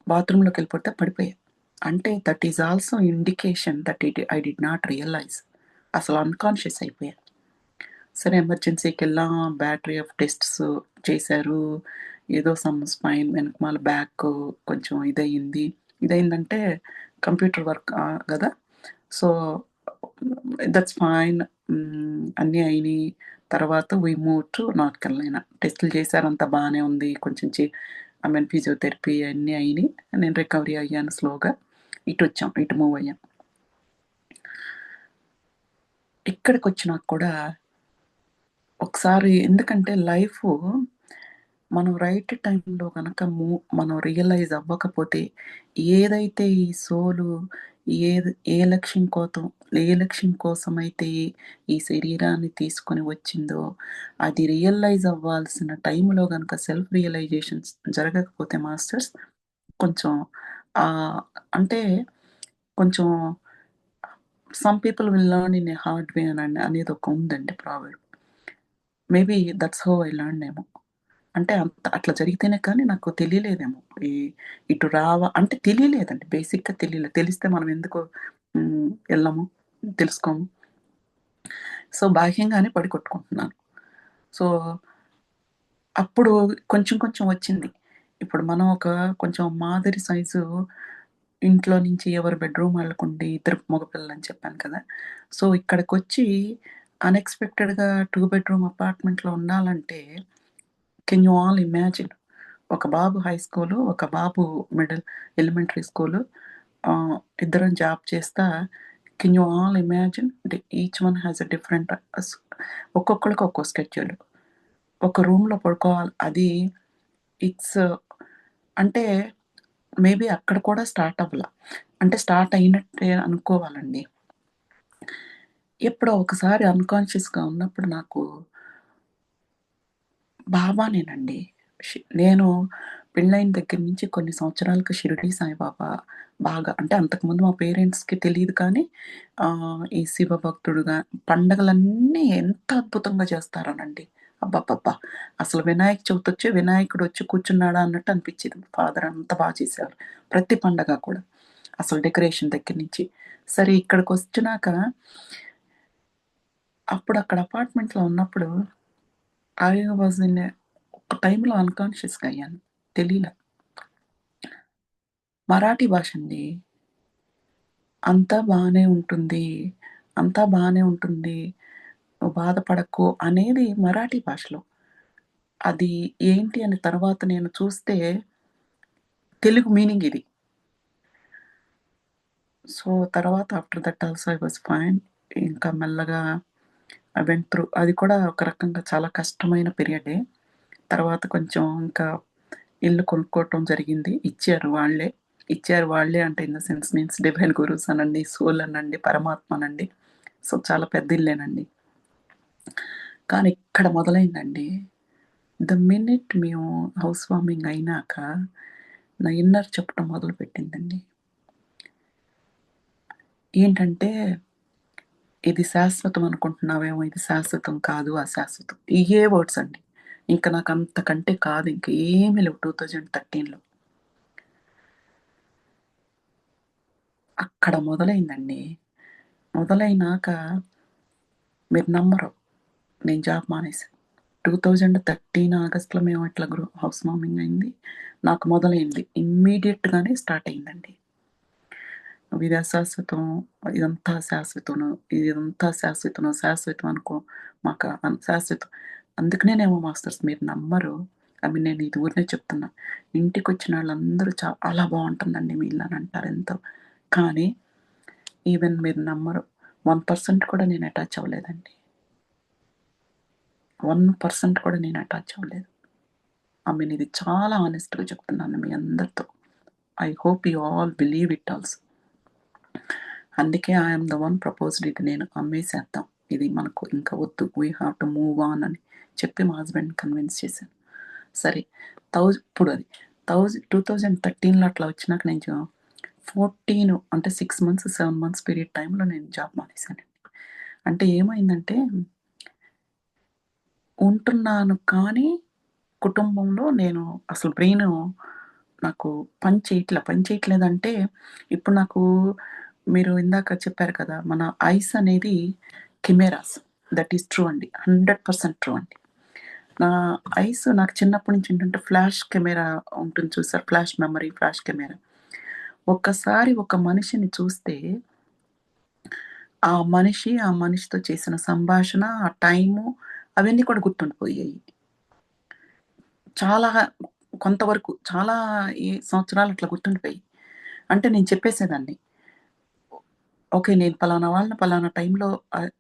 S3: బాత్రూంలోకి వెళ్ళిపోతే పడిపోయా. అంటే that is also indication that I did not realise. అసలు అన్కాన్షియస్ అయిపోయా. సరే, ఎమర్జెన్సీకి వెళ్ళాం, బ్యాటరీ ఆఫ్ టెస్ట్స్ చేశారు, ఏదో సమ్ స్పైన్ వెనకమాల బ్యాక్ కొంచెం ఇదయిందంటే కంప్యూటర్ వర్క్ కదా. సో దట్స్ ఫైన్, అన్నీ అయినాయి. తర్వాత వీ మూవ్ టు నార్త్ కెరళైనా. టెస్టులు చేశారు, అంతా బాగానే ఉంది. కొంచెం ఫిజియోథెరపీ అన్నీ అయినాయి. నేను రికవరీ అయ్యాను స్లోగా. ఇటు మూవ్ అయ్యాం. ఇక్కడికి వచ్చినాక కూడా ఒకసారి, ఎందుకంటే లైఫ్ మనం రైట్ టైంలో కనుక మనం రియలైజ్ అవ్వకపోతే, ఏదైతే ఈ సోలు ఏ లక్ష్యం కోసమైతే ఈ శరీరాన్ని తీసుకొని వచ్చిందో, అది రియలైజ్ అవ్వాల్సిన టైంలో కనుక సెల్ఫ్ రియలైజేషన్స్ జరగకపోతే మాస్టర్స్, కొంచెం అంటే కొంచెం some people will learn in a hard way అనేది ఒక ఉందండి problem. Maybe that's how I learn ఏమో. అంటే అట్లా జరిగితేనే కానీ నాకు తెలియలేదేమో, ఇటు అంటే తెలియలేదండి, బేసిక్గా తెలియలేదు. తెలిస్తే మనం ఎందుకు వెళ్ళము, తెలుసుకోము. సో బాహ్యంగానే పడి కొట్టుకుంటున్నాను. సో అప్పుడు కొంచెం వచ్చింది. ఇప్పుడు మనం కొంచెం మాదిరి సైజు ఇంట్లో నుంచి ఎవరు బెడ్రూమ్ వాళ్ళకుండి, 2 మగపిల్లలని చెప్పాను కదా. సో ఇక్కడికొచ్చి అన్ఎక్స్పెక్టెడ్గా 2 bedroom అపార్ట్మెంట్లో ఉండాలంటే, కెన్ యూ ఆల్ ఇమాజిన్? ఒక బాబు హై స్కూలు, ఒక బాబు ఎలిమెంటరీ స్కూలు, ఇద్దరం జాబ్ చేస్తా. Can you all imagine? Each one has a different, ఒక్కొక్కరికి ఒక్కో స్కెడ్యూల్. ఒక రూమ్లో పడుకోవాలి. అది ఇట్స్ అంటే మేబీ అక్కడ కూడా స్టార్ట్ అవ్వాల, అంటే స్టార్ట్ అయినట్టే అనుకోవాలండి. ఎప్పుడో ఒకసారి అన్కాన్షియస్గా ఉన్నప్పుడు నాకు బాబానేనండి. నేను పెళ్ళైన దగ్గర నుంచి కొన్ని సంవత్సరాలకు షిరిడీ సాయిబాబా బాగా, అంటే అంతకుముందు మా పేరెంట్స్‌కి తెలీదు కానీ, ఈ శివ భక్తుడుగా పండగలన్నీ ఎంత అద్భుతంగా చేస్తారోనండి. అబ్బబ్బబ్బా! అసలు వినాయక చవితి వచ్చి వినాయకుడు వచ్చి కూర్చున్నాడా అన్నట్టు అనిపించేది. ఫాదర్ అంత బాగా చేసేవారు ప్రతి పండగ కూడా, అసలు డెకరేషన్ దగ్గర నుంచి. సరే, ఇక్కడికొచ్చినాక అప్పుడు అక్కడ అపార్ట్మెంట్‌లో ఉన్నప్పుడు ఐ వాజ్ ఇన్ ఒక టైంలో అన్కాన్షియస్‌గా అయ్యాను. తెలీలా. మరాఠీ భాష అండి. అంతా బానే ఉంటుంది, అంతా బానే ఉంటుంది, నువ్వు బాధపడకు అనేది మరాఠీ భాషలో. అది ఏంటి అని తర్వాత నేను చూస్తే తెలుగు మీనింగ్ ఇది. సో తర్వాత after that also I was fine. ఇంకా మెల్లగా ఐ వెంట్ త్రూ. అది కూడా ఒక రకంగా చాలా కష్టమైన పీరియడే. తర్వాత కొంచెం ఇంకా ఇల్లు కొనుక్కోవటం జరిగింది. ఇచ్చారు వాళ్ళే అంటే in the sense means divine gurus అనండి, సోల్ అనండి, పరమాత్మ అనండి. సో చాలా పెద్ద ఇల్లేనండి. కానీ ఇక్కడ మొదలైందండి. ద మినిట్ మేము హౌస్ వార్మింగ్ అయినాక నా ఇన్నర్ చెప్పడం మొదలుపెట్టిందండి. ఏంటంటే, ఇది శాశ్వతం అనుకుంటున్నావేమో, ఇది శాశ్వతం కాదు, అశాశ్వతం. ఇయే వర్డ్స్ అండి. ఇంక నాకు అంతకంటే కాదు, ఇంక ఏమీ లేవు 2013లో. అక్కడ మొదలైందండి. మొదలైనాక మీరు నమ్మరు, నేను జాబ్ మానేశాను. 2013 ఆగస్ట్‌లో మేము ఇట్లా హౌస్ వార్మింగ్ అయింది. నాకు మొదలైంది. ఇమ్మీడియేట్‌గానే స్టార్ట్ అయిందండి. ఇది అశాశ్వతం, ఇదంతా శాశ్వతం అనుకో, మాకు శాశ్వతం. అందుకనేనేమో మాస్టర్స్ మీరు నమ్మరు. నేను ఇది ఊరినే చెప్తున్నా. ఇంటికొచ్చిన వాళ్ళందరూ చాలా బావుంటుందండి మీ ఇల్లు అని అంటారు. కానీ ఈవెన్ మీరు నమ్మరు, 1% కూడా నేను అటాచ్ అవ్వలేదండి. 1% కూడా నేను అటాచ్ అవ్వలేదు. ఇది చాలా ఆనెస్ట్‌గా చెప్తున్నాను మీ అందరితో. I hope you all believe it also. అందుకే I am the one proposed. ఇది నేను అమ్మేసేద్దాం, ఇది మనకు ఇంకా వద్దు, we have to move on అని చెప్పి మా హస్బెండ్ కన్విన్స్ చేశాను. సరే, ఇప్పుడు అది 2013లో అట్లా వచ్చినాక నేను 14 అంటే 6 మంత్స్ 7 మంత్స్ పీరియడ్ టైంలో నేను జాబ్ మానేశానండి. అంటే ఏమైందంటే ఉంటున్నాను కానీ కుటుంబంలో నేను అసలు బ్రెయిన్ నాకు పని చేయట్లేదంటే ఇప్పుడు నాకు మీరు ఇందాక చెప్పారు కదా, మన ఐస్ అనేది కెమెరాస్. దట్ ఈస్ ట్రూ అండి, 100% ట్రూ అండి. నా ఐస్ నాకు చిన్నప్పటి నుంచి ఏంటంటే ఫ్లాష్ కెమెరా ఉంటుంది చూసారు, ఫ్లాష్ మెమరీ, ఫ్లాష్ కెమెరా. ఒక్కసారి ఒక మనిషిని చూస్తే ఆ మనిషితో చేసిన సంభాషణ, ఆ టైము అవన్నీ కూడా గుర్తుండిపోయాయి. చాలా కొంతవరకు చాలా ఈ సంవత్సరాలు అట్లా గుర్తుండిపోయాయి. అంటే నేను చెప్పేసేదాన్ని, ఓకే నేను పలానా వాళ్ళని పలానా టైంలో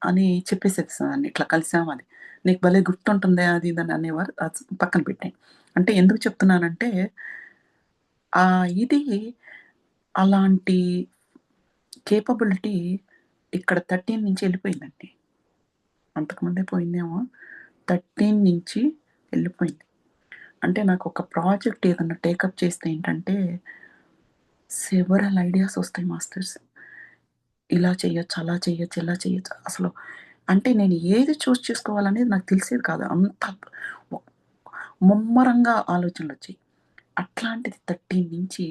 S3: అని చెప్పేసేదాన్ని, ఇట్లా కలిసాం అది. నీకు భలే గుర్తుంటుందే అది ఇది అని అనేవారు. అది పక్కన పెట్టాను. అంటే ఎందుకు చెప్తున్నానంటే ఇది అలాంటి కేపబిలిటీ ఇక్కడ 13 నుంచి వెళ్ళిపోయిందండి. అంతకుముందే పోయిందేమో, 13 నుంచి వెళ్ళిపోయింది. అంటే నాకు ఒక ప్రాజెక్ట్ ఏదన్నా టేకప్ చేస్తే ఏంటంటే సెవరల్ ఐడియాస్ వస్తాయి మాస్టర్స్. ఇలా చేయొచ్చు, అలా చేయొచ్చు, ఇలా చేయొచ్చు. అసలు అంటే నేను ఏది చూస్ చేసుకోవాలనేది నాకు తెలిసేది కాదు. అంత ముమ్మరంగా ఆలోచనలొచ్చాయి. అట్లాంటిది 13 నుంచి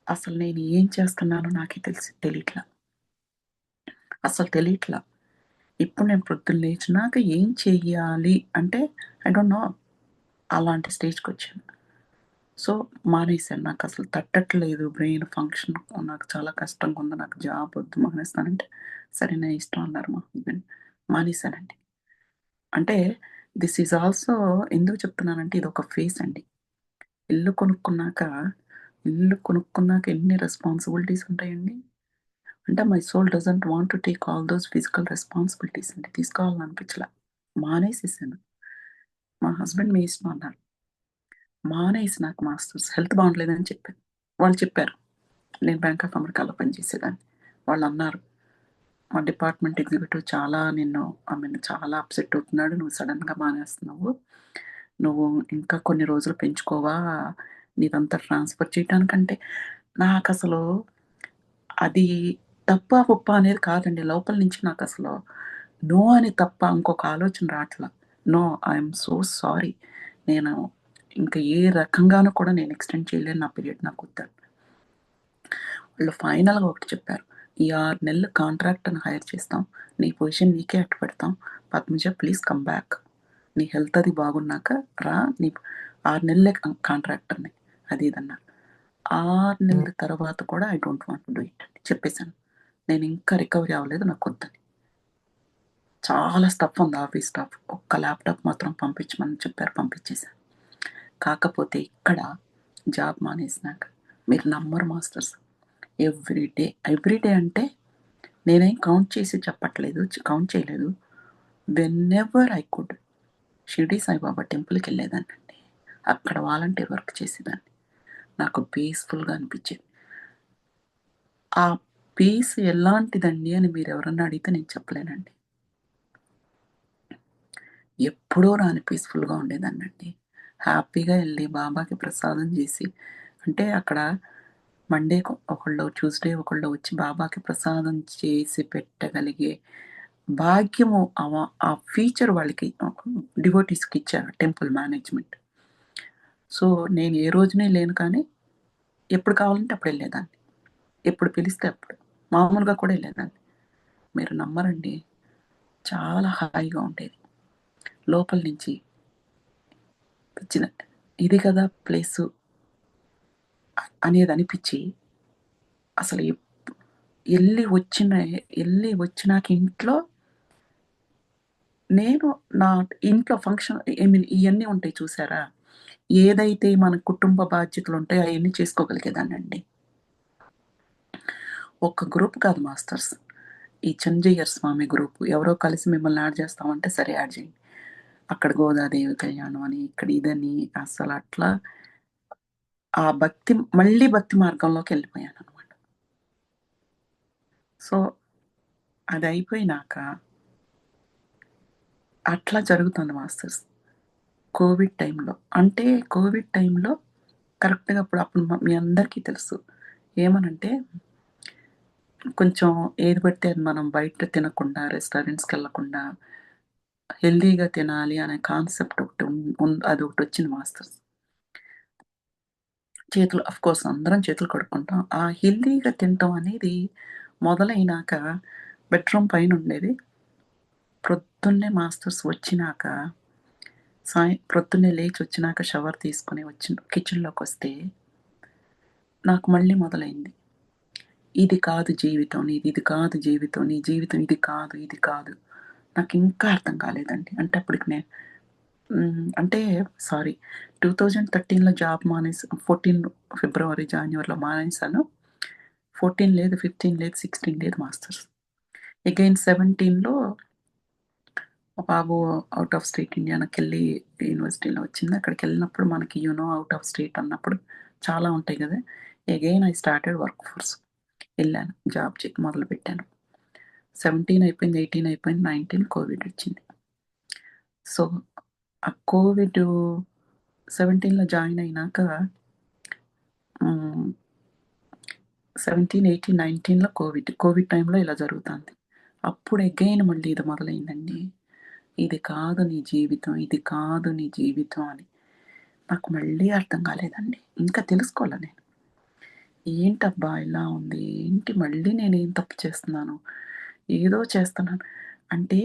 S3: అసలు నేను ఏం చేస్తున్నానో నాకే తెలియట్లా. అసలు తెలియట్లా. ఇప్పుడు నేను పొద్దున్న లేచినాక ఏం చెయ్యాలి అంటే ఐ డోంట్ నో. అలాంటి స్టేజ్‌కొచ్చాను. సో, మానేశాను. నాకసలు తట్టట్లేదు బ్రెయిన్ ఫంక్షన్. నాకు చాలా కష్టంగా ఉంది. నాకు జాబ్ వద్దు, మానేస్తానంటే, సరే నీ ఇష్టం అన్నారు మా హస్బెండ్. మానేశానండి. అంటే దిస్ ఈజ్ ఆల్సో ఎందుకు చెప్తున్నానంటే ఇదొక ఫేజ్ అండి. ఇల్లు కొనుక్కున్నాక, ఎన్ని రెస్పాన్సిబిలిటీస్ ఉంటాయండి. అంటే my soul doesn't want to take all those physical responsibilities అండి. తీసుకోవాలని అనిపించలా. మానేసేసాను. మా హస్బెండ్ మీ ఇష్టం అన్నారు. మానేసి నాకు మాస్టర్స్ హెల్త్ బాగుండలేదని చెప్పాను. వాళ్ళు చెప్పారు. నేను బ్యాంక్ ఆఫ్ అమెరికాలో పనిచేసేదాన్ని. వాళ్ళన్నారు, మా డిపార్ట్మెంట్ ఎగ్జిక్యూటివ్ చాలా చాలా అప్సెట్ అవుతున్నాడు. నువ్వు సడన్‌గా మానేస్తున్నావు. నువ్వు ఇంకా కొన్ని రోజులు పెంచుకోవా, నీదంతా ట్రాన్స్‌ఫర్ చేయటానికంటే నాకసలు అది తప్పా, ఒప్పా అనేది కాదండి. లోపల నుంచి నాకసలు నో అని తప్ప ఇంకొక ఆలోచన రాట్లా. No, I am so sorry. నేను ఇంకా ఏ రకంగాను కూడా నేను ఎక్స్‌టెండ్ చేయలేను. నా పీరియడ్ నాకొద్దని. వాళ్ళు ఫైనల్‌గా ఒకటి చెప్పారు. ఈ 6 నెలలు కాంట్రాక్టర్‌ని హైర్ చేస్తాం. నీ పొజిషన్ నీకే అట్టపెడతాం. Padmaja please come back. నీ హెల్త్ అది బాగున్నాక రా. నీ 6 నెలలే కాంట్రాక్టర్‌ని అది ఇది అన్నారు. 6 నెలల తర్వాత కూడా I don't want to do it అని చెప్పేసాను. నేను ఇంకా రికవరీ అవ్వలేదు, నాకొద్దని. చాలా స్టఫ్ ఉంది, ఆఫీస్ స్టాఫ్. ఒక్క ల్యాప్‌టాప్ మాత్రం పంపించమని చెప్పారు, పంపించేసాను. కాకపోతే ఇక్కడ జాబ్ మానేసినాక మీరు నమ్మరు మాస్టర్స్, ఎవ్రీ డే అంటే నేనేం కౌంట్ చేసి చెప్పట్లేదు, కౌంట్ చేయలేదు. Whenever I could Shirdi Saibaba టెంపుల్‌కెళ్ళేదాన్నండి. అక్కడ వాలంటీర్ వర్క్ చేసేదాన్ని. నాకు పీస్‌ఫుల్‌గా అనిపించేది. ఆ పీస్ ఎలాంటిదండి అని మీరెవరన్నా అడిగితే నేను చెప్పలేనండి. ఎప్పుడూ రాని పీస్‌ఫుల్‌గా ఉండేదాన్నండి. హ్యాపీగా ఎళ్లి బాబాకి ప్రసాదం చేసి, అంటే అక్కడ మండే ఒకళ్ళు, ట్యూస్‌డే ఒకళ్ళు వచ్చి బాబాకి ప్రసాదం చేసి పెట్టగలిగే భాగ్యము ఆ ఫీచర్ వాళ్ళకి డివోటీస్‌కి ఇచ్చారు టెంపుల్ మేనేజ్‌మెంట్. సో, నేను ఏ రోజునే లేను కానీ ఎప్పుడు కావాలంటే అప్పుడు ఎళ్ళేదాన్ని. ఎప్పుడు పిలిస్తే అప్పుడు. మామూలుగా కూడా ఎళ్ళేదాన్ని. మీరు నమ్మరండి, చాలా హాయిగా ఉండేది. లోపల నుంచి వచ్చిన ఇది కదా ప్లేసు అనేది అనిపిచ్చి, అసలు ఎళ్ళి వచ్చినాక ఇంట్లో నేను నా ఇంట్లో ఫంక్షన్ ఇయన్నీ ఉంటాయి చూసారా? ఏదైతే మన కుటుంబ బాధ్యతలుంటాయో అయన్నీ చేసుకోగలిగేదాన్నండి. ఒక్క గ్రూప్ కాదు మాస్టర్స్, ఈ చంద్రయ్యర్ స్వామి గ్రూప్ ఎవరో కలిసి మిమ్మల్ని యాడ్ చేస్తామంటే సరే యాడ్ చేయండి, అక్కడ గోదాదేవి కళ్యాణం అని, ఇక్కడ ఇదని, అసలు అట్లా ఆ భక్తి మళ్ళీ భక్తి మార్గంలోకి వెళ్ళిపోయాను అనమాట. సో అది అయిపోయినాక అట్లా జరుగుతుంది మాస్టర్స్. కోవిడ్ టైంలో, అంటే కోవిడ్ టైంలో కరెక్ట్గా అప్పుడు మీ అందరికీ తెలుసు ఏమనంటే, కొంచెం ఏది పడితే అది మనం బయట తినకుండా, రెస్టారెంట్స్కి వెళ్ళకుండా హెల్దీగా తినాలి అనే కాన్సెప్ట్ ఒకటి అది ఒకటి వచ్చింది మాస్టర్స్. చేతులు అఫ్ కోర్స్ అందరం చేతులు కడుక్కుంటాం. ఆ హెల్దీగా తినటం అనేది మొదలైనాక బెడ్రూమ్ పైన ఉండేది. ప్రొద్దున్నే మాస్టర్స్ వచ్చినాక ప్రొద్దున్నే లేచి వచ్చినాక షవర్ తీసుకుని కిచెన్లోకి వస్తే నాకు మళ్ళీ మొదలైంది, ఇది కాదు జీవితం, ఇది కాదు జీవితం, నీ జీవితం ఇది కాదు, ఇది కాదు. నాకు ఇంకా అర్థం కాలేదండి. అంటే అప్పటికి నేను అంటే సారీ 2013లో జాబ్ మానేసి 14 ఫిబ్రవరి జనవరిలో మానేశాను. 14 లేదు, 15 లేదు, 16 లేదు మాస్టర్స్. అగైన్ 17లో బాబు అవుట్ ఆఫ్ స్టేట్ ఇండియాకి వెళ్ళి యూనివర్సిటీలో వచ్చింది. అక్కడికి వెళ్ళినప్పుడు మనకి అవుట్ ఆఫ్ స్టేట్ అన్నప్పుడు చాలా ఉంటాయి కదా. Again I started work force, వెళ్ళాను, జాబ్ మొదలుపెట్టాను. 17 అయిపోయింది, 18 అయిపోయింది, 19 కోవిడ్ వచ్చింది. సో ఆ కోవిడ్ 17లో జాయిన్ అయినాక 17, 18, 19లో కోవిడ్ టైంలో ఇలా జరుగుతుంది. అప్పుడు అగైన్ మళ్ళీ ఇది మొదలైందండి, ఇది కాదు నీ జీవితం, ఇది కాదు నీ జీవితం అని. నాకు మళ్ళీ అర్థం కాలేదండి, ఇంకా తెలుసుకోవాలా నేను, ఏంటబ్బా ఇలా ఉంది, ఏంటి మళ్ళీ నేను ఏం తప్పు చేస్తున్నాను, ఏదో చేస్తున్నాను అంటే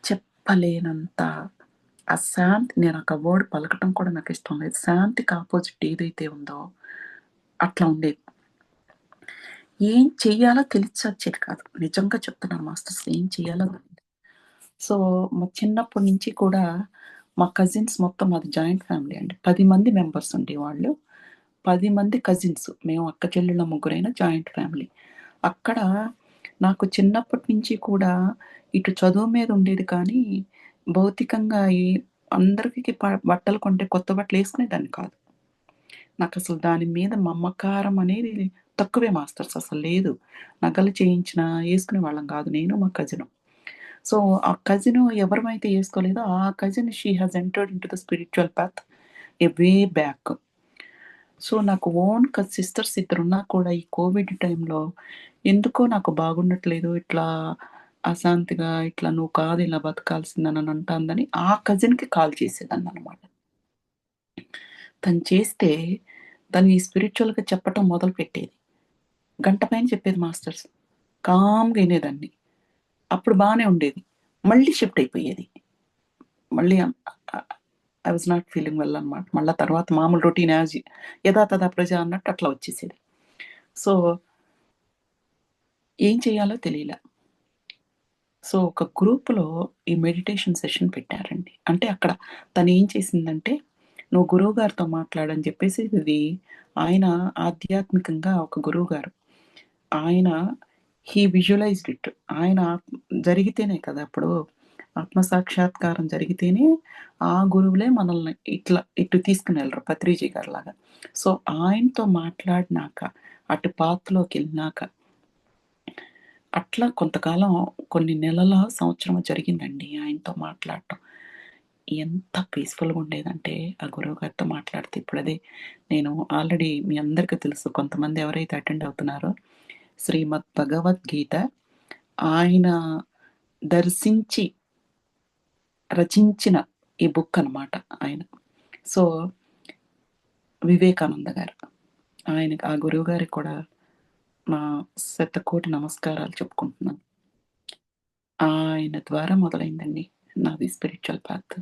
S3: చెప్పలేనంత అశాంతి. నేను ఒక వర్డ్ పలకటం కూడా నాకు ఇష్టం లేదు. శాంతికి ఆపోజిట్ ఏదైతే ఉందో అట్లా ఉండేది. ఏం చెయ్యాలో తెలిసొచ్చేది కాదు, నిజంగా చెప్తున్నాను మాస్టర్స్, ఏం చెయ్యాలో. సో మా చిన్నప్పటి నుంచి కూడా మా కజిన్స్ మొత్తం, మాది జాయింట్ ఫ్యామిలీ అండి, 10 మంది మెంబర్స్ ఉండేవాళ్ళు. 10 మంది కజిన్స్, మేము అక్క చెల్లెళ్ళ ముగ్గురైన జాయింట్ ఫ్యామిలీ. అక్కడ నాకు చిన్నప్పటి నుంచి కూడా ఇటు చదువు మీద ఉండేది కానీ భౌతికంగా అందరికీ బట్టలు కొంటే కొత్త బట్టలు వేసుకునేదాన్ని కాదు. నాకు అసలు దాని మీద మమకారం అనేది తక్కువే మాస్టర్స్, అసలు లేదు. నగలు చేయించినా వేసుకునే వాళ్ళం కాదు, నేను మా కజిన్. సో ఆ కజిన్ ఎవరైతే వేసుకోలేదో ఆ cousin she has entered in to the spiritual path A way back. So నాకు ఓన్ సిస్టర్స్ ఇద్దరున్నా కూడా ఈ కోవిడ్ టైంలో ఎందుకో నాకు బాగుండట్లేదు, ఇట్లా అశాంతిగా, ఇట్లా నువ్వు కాదు ఇలా బతకాల్సిందని అని అంటుందని ఆ కజిన్కి కాల్ చేసేదాన్ని అనమాట. తను చేస్తే తను ఈ స్పిరిచువల్గా చెప్పటం మొదలు పెట్టేది, గంట పైన చెప్పేది మాస్టర్స్, కామ్గా వినేదాన్ని. అప్పుడు బాగానే ఉండేది, మళ్ళీ షిఫ్ట్ అయిపోయేది, మళ్ళీ I was not feeling well అనమాట. మళ్ళీ తర్వాత మామూలు రొటీన్ యాజ్ యథా తథా ప్రజ అన్నట్టు అట్లా వచ్చేసేది. సో ఏం చేయాలో తెలియలే. సో ఒక గ్రూప్లో ఈ మెడిటేషన్ సెషన్ పెట్టారండి. అంటే అక్కడ తను ఏం చేసిందంటే, నువ్వు గురువు గారితో మాట్లాడని చెప్పేసి, ఇది ఆయన ఆధ్యాత్మికంగా ఒక గురువు గారు, ఆయన విజువలైజ్డ్ ఇట్. ఆయన జరిగితేనే కదా, అప్పుడు ఆత్మసాక్షాత్కారం జరిగితేనే ఆ గురువులే మనల్ని ఇటు తీసుకుని వెళ్ళరు, పత్రిజీ గారు లాగా. సో ఆయనతో మాట్లాడినాక, అటు పాత్లోకి వెళ్ళినాక, అట్లా కొంతకాలం, కొన్ని నెలల సంవత్సరం జరిగిందండి ఆయనతో మాట్లాడటం. ఎంత పీస్ఫుల్గా ఉండేదంటే ఆ గురువు గారితో మాట్లాడితే. ఇప్పుడు అదే నేను ఆల్రెడీ మీ అందరికీ తెలుసు, కొంతమంది ఎవరైతే అటెండ్ అవుతున్నారో, శ్రీమద్ భగవద్గీత ఆయన దర్శించి రచించిన ఈ బుక్ అనమాట ఆయన. సో వివేకానంద గారు, ఆయనకి, ఆ గురువు గారికి కూడా నా శతకోటి నమస్కారాలు చెప్పుకుంటున్నాను. ఆయన ద్వారా మొదలైందండి నాది స్పిరిచువల్ పాత్.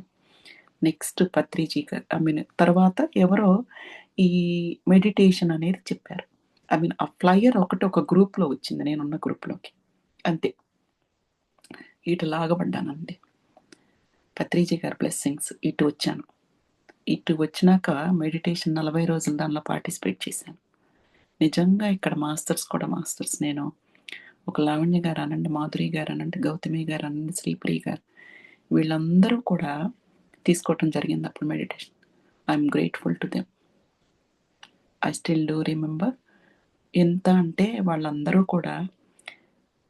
S3: నెక్స్ట్ పత్రిజీ గారు, తర్వాత ఎవరో ఈ మెడిటేషన్ అనేది చెప్పారు. ఆ ఫ్లయర్ ఒకటి ఒక గ్రూప్లో వచ్చింది, నేనున్న గ్రూప్లోకి, అంతే. ఇటు లాగబడ్డానండి, పత్రిజీ గారి బ్లెస్సింగ్స్, ఇటు వచ్చాను. ఇటు వచ్చినాక మెడిటేషన్ 40 రోజులు దానిలో పార్టిసిపేట్ చేశాను. నిజంగా ఇక్కడ మాస్టర్స్ కూడా మాస్టర్స్. నేను ఒక లావణ్య గారు అనండి, మాధురి గారు అనండి, గౌతమి గారు అనండి, శ్రీప్రియ గారు వీళ్ళందరూ కూడా తీసుకోవటం జరిగింది అప్పుడు meditation. I'm grateful to them. I still do remember. ఎంత అంటే వాళ్ళందరూ కూడా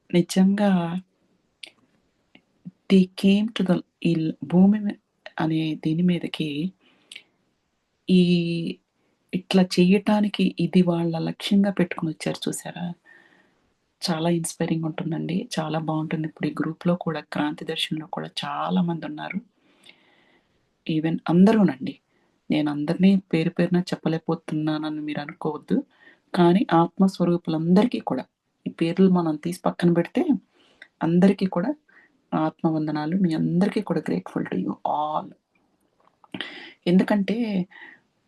S3: నిజంగా దే కేమ్ టు ద ఈ భూమి అనే దీని మీదకి ఈ ఇట్లా చేయటానికి ఇది వాళ్ళ లక్ష్యంగా పెట్టుకుని వచ్చారు చూసారా. చాలా ఇన్స్పైరింగ్ ఉంటుందండి. చాలా బాగుంటుంది. ఇప్పుడు ఈ గ్రూప్లో కూడా క్రాంతి దర్శన్లో కూడా చాలా మంది ఉన్నారు. ఈవెన్ అందరూనండి. నేను అందరినీ పేరు పేరున చెప్పలేకపోతున్నానని మీరు అనుకోవద్దు. కానీ ఆత్మస్వరూపులందరికీ కూడా ఈ పేర్లు మనం తీసి పక్కన పెడితే అందరికీ కూడా ఆత్మవందనాలు. మీ అందరికీ కూడా గ్రేట్ఫుల్ టు యూ ఆల్. ఎందుకంటే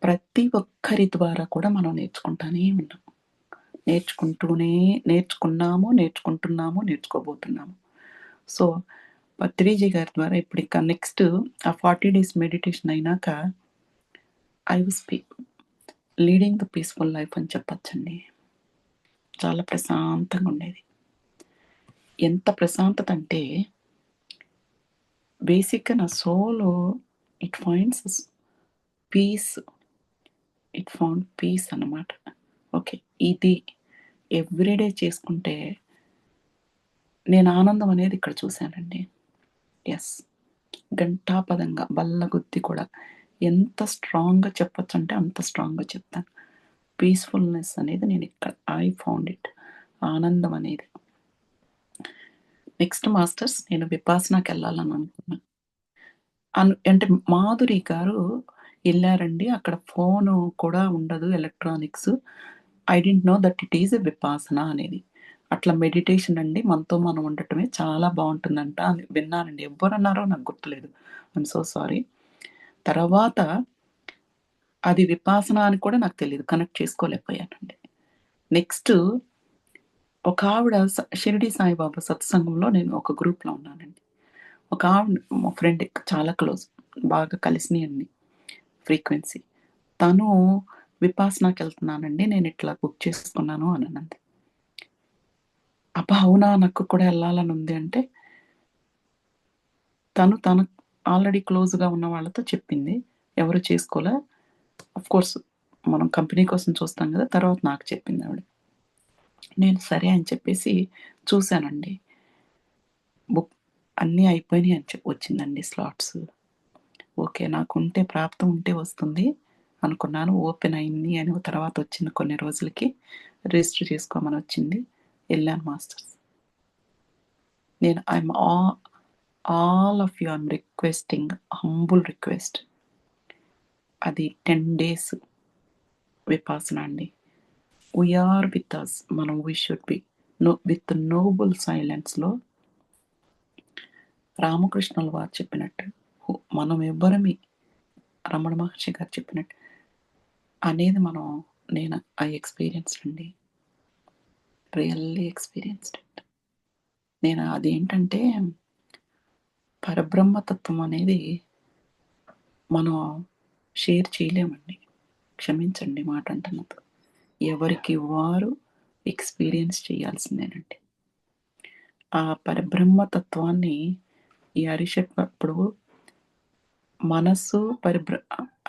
S3: ప్రతి ఒక్కరి ద్వారా కూడా మనం నేర్చుకుంటానే ఉన్నాం. నేర్చుకున్నాము, నేర్చుకుంటున్నాము, నేర్చుకోబోతున్నాము. సో పత్రిజీ గారి ద్వారా ఇప్పుడు ఇక నెక్స్ట్ ఆ 40 days మెడిటేషన్ అయినాక I was leading the peaceful life అని చెప్పచ్చండి. చాలా ప్రశాంతంగా ఉండేది. ఎంత ప్రశాంతత అంటే బేసిక్గా నా soul it finds peace. It found peace అన్నమాట. ఓకే, ఇది ఎవ్రీడే చేసుకుంటే నేను ఆనందం అనేది ఇక్కడ చూశానండి. ఎస్, గంటాపదంగా బల్లగుద్ది కూడా ఎంత స్ట్రాంగ్గా చెప్పొచ్చు అంటే అంత స్ట్రాంగ్గా చెప్తాను. పీస్ఫుల్నెస్ అనేది నేను ఇక్కడ ఐ ఫౌండ్ ఇట్. ఆనందం అనేది. నెక్స్ట్ మాస్టర్స్ నేను విపాసనాకి వెళ్ళాలని అనుకున్నాను. అంటే మాధురి గారు వెళ్ళారండి. అక్కడ ఫోను కూడా ఉండదు, electronics. I don't know that it is a Vipassana అనేది. అట్లా మెడిటేషన్ అండి, మనతో మనం ఉండటమే చాలా బాగుంటుందంట అని విన్నానండి. ఎవరన్నారో నాకు గుర్తులేదు. I'm so sorry. తర్వాత అది విపాసన అని కూడా నాకు తెలియదు, కనెక్ట్ చేసుకోలేకపోయానండి. నెక్స్ట్ ఒక ఆవిడ షిరిడి సాయిబాబా సత్సంగంలో నేను ఒక గ్రూప్లో ఉన్నానండి. ఒక ఆవిడ మా ఫ్రెండ్ చాలా క్లోజ్, బాగా కలిసినాయండి ఫ్రీక్వెన్సీ. తను విపాసనాకి వెళ్తున్నానండి, నేను ఇట్లా బుక్ చేసుకున్నాను అని అన్నది. అబ్బా అవునా, నాకు కూడా వెళ్ళాలని ఉంది అంటే తను ఆల్రెడీ క్లోజ్గా ఉన్న వాళ్ళతో చెప్పింది. ఎవరు చేసుకోలే. అఫ్ కోర్స్ మనం కంపెనీ కోసం చూస్తాం కదా. తర్వాత నాకు చెప్పింది ఆవిడ. నేను సరే అని చెప్పేసి చూశానండి. బుక్ అన్నీ అయిపోయినాయి అని వచ్చిందండి స్లాట్స్. ఓకే, నాకు ఉంటే ప్రాప్తం ఉంటే వస్తుంది అనుకున్నాను. ఓపెన్ అయింది అని తర్వాత వచ్చిన కొన్ని రోజులకి రిజిస్టర్ చేసుకోమని వచ్చింది. వెళ్ళాను మాస్టర్స్. నేను I'm all of you I'm requesting, humble request. అది 10 days విపాసన అండి. వీఆర్ విత్ అస్, మనం we should be with noble సైలెన్స్లో రామకృష్ణుల వారు చెప్పినట్టు మనం ఎవ్వరమి, రమణ మహర్షి గారు చెప్పినట్టు అనేది నేను ఐ ఎక్స్పీరియన్స్డ్ అండి. Really experienced. నేను అదేంటంటే పరబ్రహ్మతత్వం అనేది మనం షేర్ చేయలేమండి. క్షమించండి మాట అంటున్నది. ఎవరికి వారు ఎక్స్పీరియన్స్ చేయాల్సిందేనండి. ఆ పరబ్రహ్మతత్వాన్ని ఈ అరిషట్ మనస్సు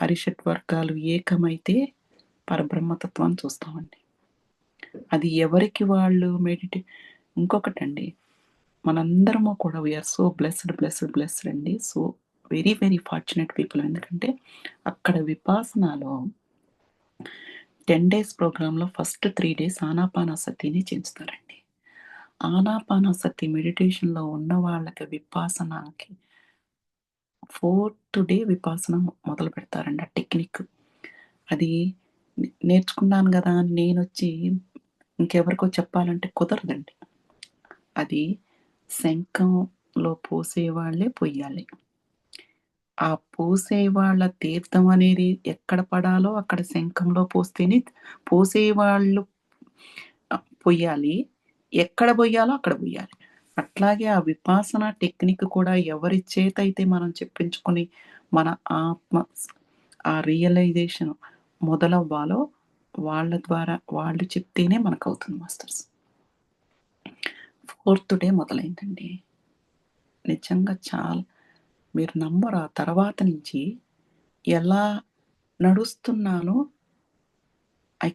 S3: అరిషట్ వర్గాలు ఏకమైతే పరబ్రహ్మతత్వాన్ని చూస్తామండి. అది ఎవరికి వాళ్ళు ఇంకొకటండి, మనందరము కూడా వీఆర్ సో బ్లెస్డ్ అండి. So very very fortunate people. ఎందుకంటే అక్కడ విపాసనలో 10 days ప్రోగ్రాంలో ఫస్ట్ 3 days ఆనాపానసతిని చేస్తారండి. ఆనాపానసతి మెడిటేషన్లో ఉన్న వాళ్ళకి విపాసనకి 4th day విపాసన మొదలు పెడతారండి. ఆ టెక్నిక్ అది నేర్చుకున్నాను కదా అని నేను వచ్చి ఇంకెవరికో చెప్పాలంటే కుదరదండి. అది శంఖంలో పోసేవాళ్ళే పొయ్యాలి. ఆ పోసే వాళ్ళ తీర్థం అనేది ఎక్కడ పడాలో అక్కడ శంఖంలో పోస్తేనే పోసేవాళ్ళు పొయ్యాలి. ఎక్కడ పొయ్యాలో అక్కడ పొయ్యాలి. అట్లాగే ఆ విపాసన టెక్నిక్ కూడా ఎవరి చేత అయితే మనం చెప్పించుకొని మన ఆత్మ ఆ రియలైజేషన్ మొదలవ్వాలో వాళ్ళ ద్వారా వాళ్ళు చెప్తేనే మనకు అవుతుంది మాస్టర్స్. 4th day మొదలైందండి. నిజంగా చాలా మీరు నమ్మరు, ఆ తర్వాత నుంచి ఎలా నడుస్తున్నానో ఐ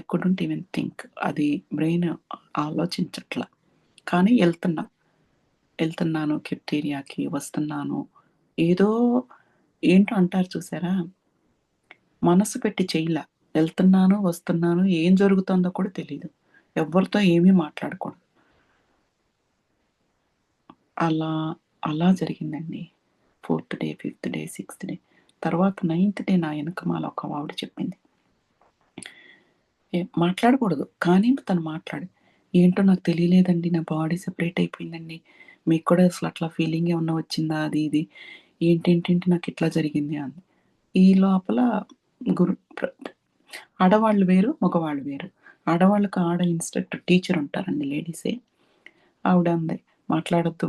S3: కుడెంట్ ఈవెన్ థింక్. అది బ్రెయిన్ ఆలోచించట్ల. కానీ ఎళ్తున్నాను కెఫ్టేరియాకి వస్తున్నాను. ఏదో ఏంటో అంటారు చూసారా? మనసు పెట్టి చేయలా. ఎళ్తున్నాను, వస్తున్నాను, ఏం జరుగుతుందో కూడా తెలీదు. ఎవ్వరితో ఏమీ మాట్లాడకూడదు. అలా అలా జరిగిందండి. 4th day, 5th day, 6th day. తర్వాత 9th డే నా ఎనకమాల ఒక ఆవిడ చెప్పింది. మాట్లాడకూడదు. కానీ తను ఏంటో నాకు తెలియలేదండి. నా బాడీ సెపరేట్ అయిపోయిందండి. మీకు కూడా అసలు అట్లా ఫీలింగ్ ఏమన్నా వచ్చిందా? అది ఇది. ఏంటేంటేంటి నాకిట్లా జరిగింది అంది. ఈ లోపల గురు ప్ర ఆడవాళ్ళు వేరు, మగవాళ్ళు వేరు. ఆడవాళ్ళకి ఇన్‌స్ట్రక్టర్ టీచర్ ఉంటారండి లేడీసే. ఆవిడ అంది, మాట్లాడొద్దు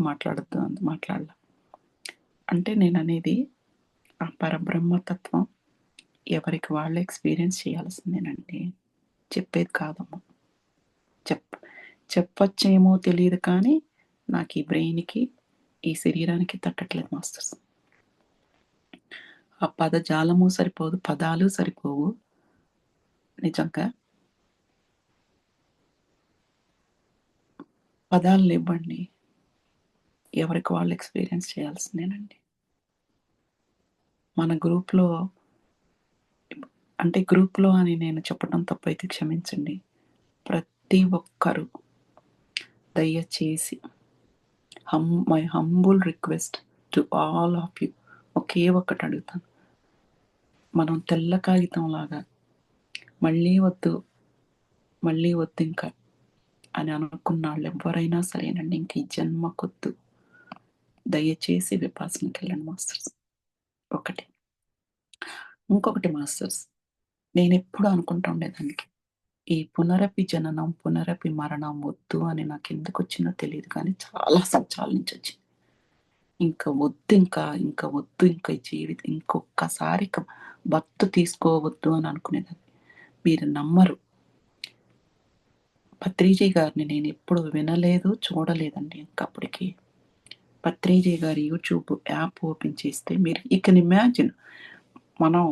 S3: అంది. మాట్లాడలా. అంటే నేననేది ఆ పరబ్రహ్మతత్వం ఎవరికి వాళ్ళు ఎక్స్‌పీరియన్స్ చేయాల్సిందేనండి. చెప్పేది కాదమ్మా. చెప్పొచ్చేమో తెలీదు కానీ నాకు ఈ బ్రెయిన్‌కి, ఈ శరీరానికి తట్టట్లేదు మాస్టర్స్. ఆ పదజాలము సరిపోదు, పదాలు సరిపోవు. నిజంగా పదాలు లేవ్వండి. ఎవరికి వాళ్ళు ఎక్స్‌పీరియన్స్ చేయాల్సిందేనండి. మన గ్రూప్‌లో అంటే గ్రూప్‌లో అని నేను చెప్పడం తప్పైతే క్షమించండి. ప్రతి ఒక్కరు దయచేసి my humble request to all of you ఒకే ఒక్కటి అడుగుతాను. మనం తెల్ల కాగితంలాగా మళ్ళీ వద్దింక అని అనుకున్నాళ్ళు ఎవ్వరైనా సరేనండి, ఇంక ఈ జన్మకొద్దు. దయచేసి విపాసనకెళ్ళండి మాస్టర్స్. ఒకటి. ఇంకొకటి మాస్టర్స్, నేనెప్పుడు అనుకుంటా ఉండేదానికి, ఈ పునరపి జననం, పునరపి మరణం వద్దు అని నాకెందుకొచ్చిందో తెలీదు కానీ చాలా సంవత్సరాల నుంచి వచ్చింది. ఇంక వద్దు ఇంక ఈ జీవితం ఇంకొక్కసారి బత్తు తీసుకోవద్దు అని అనుకునేదాన్ని. మీరు నమ్మరు. పత్రిజీ గారిని నేనెప్పుడు వినలేదు, చూడలేదండి ఇంకప్పటికి. పత్రిజీ గారి యూట్యూబ్ యాప్ ఓపెన్ చేస్తే మీరు యూ కెన్ ఇమాజిన్ మనం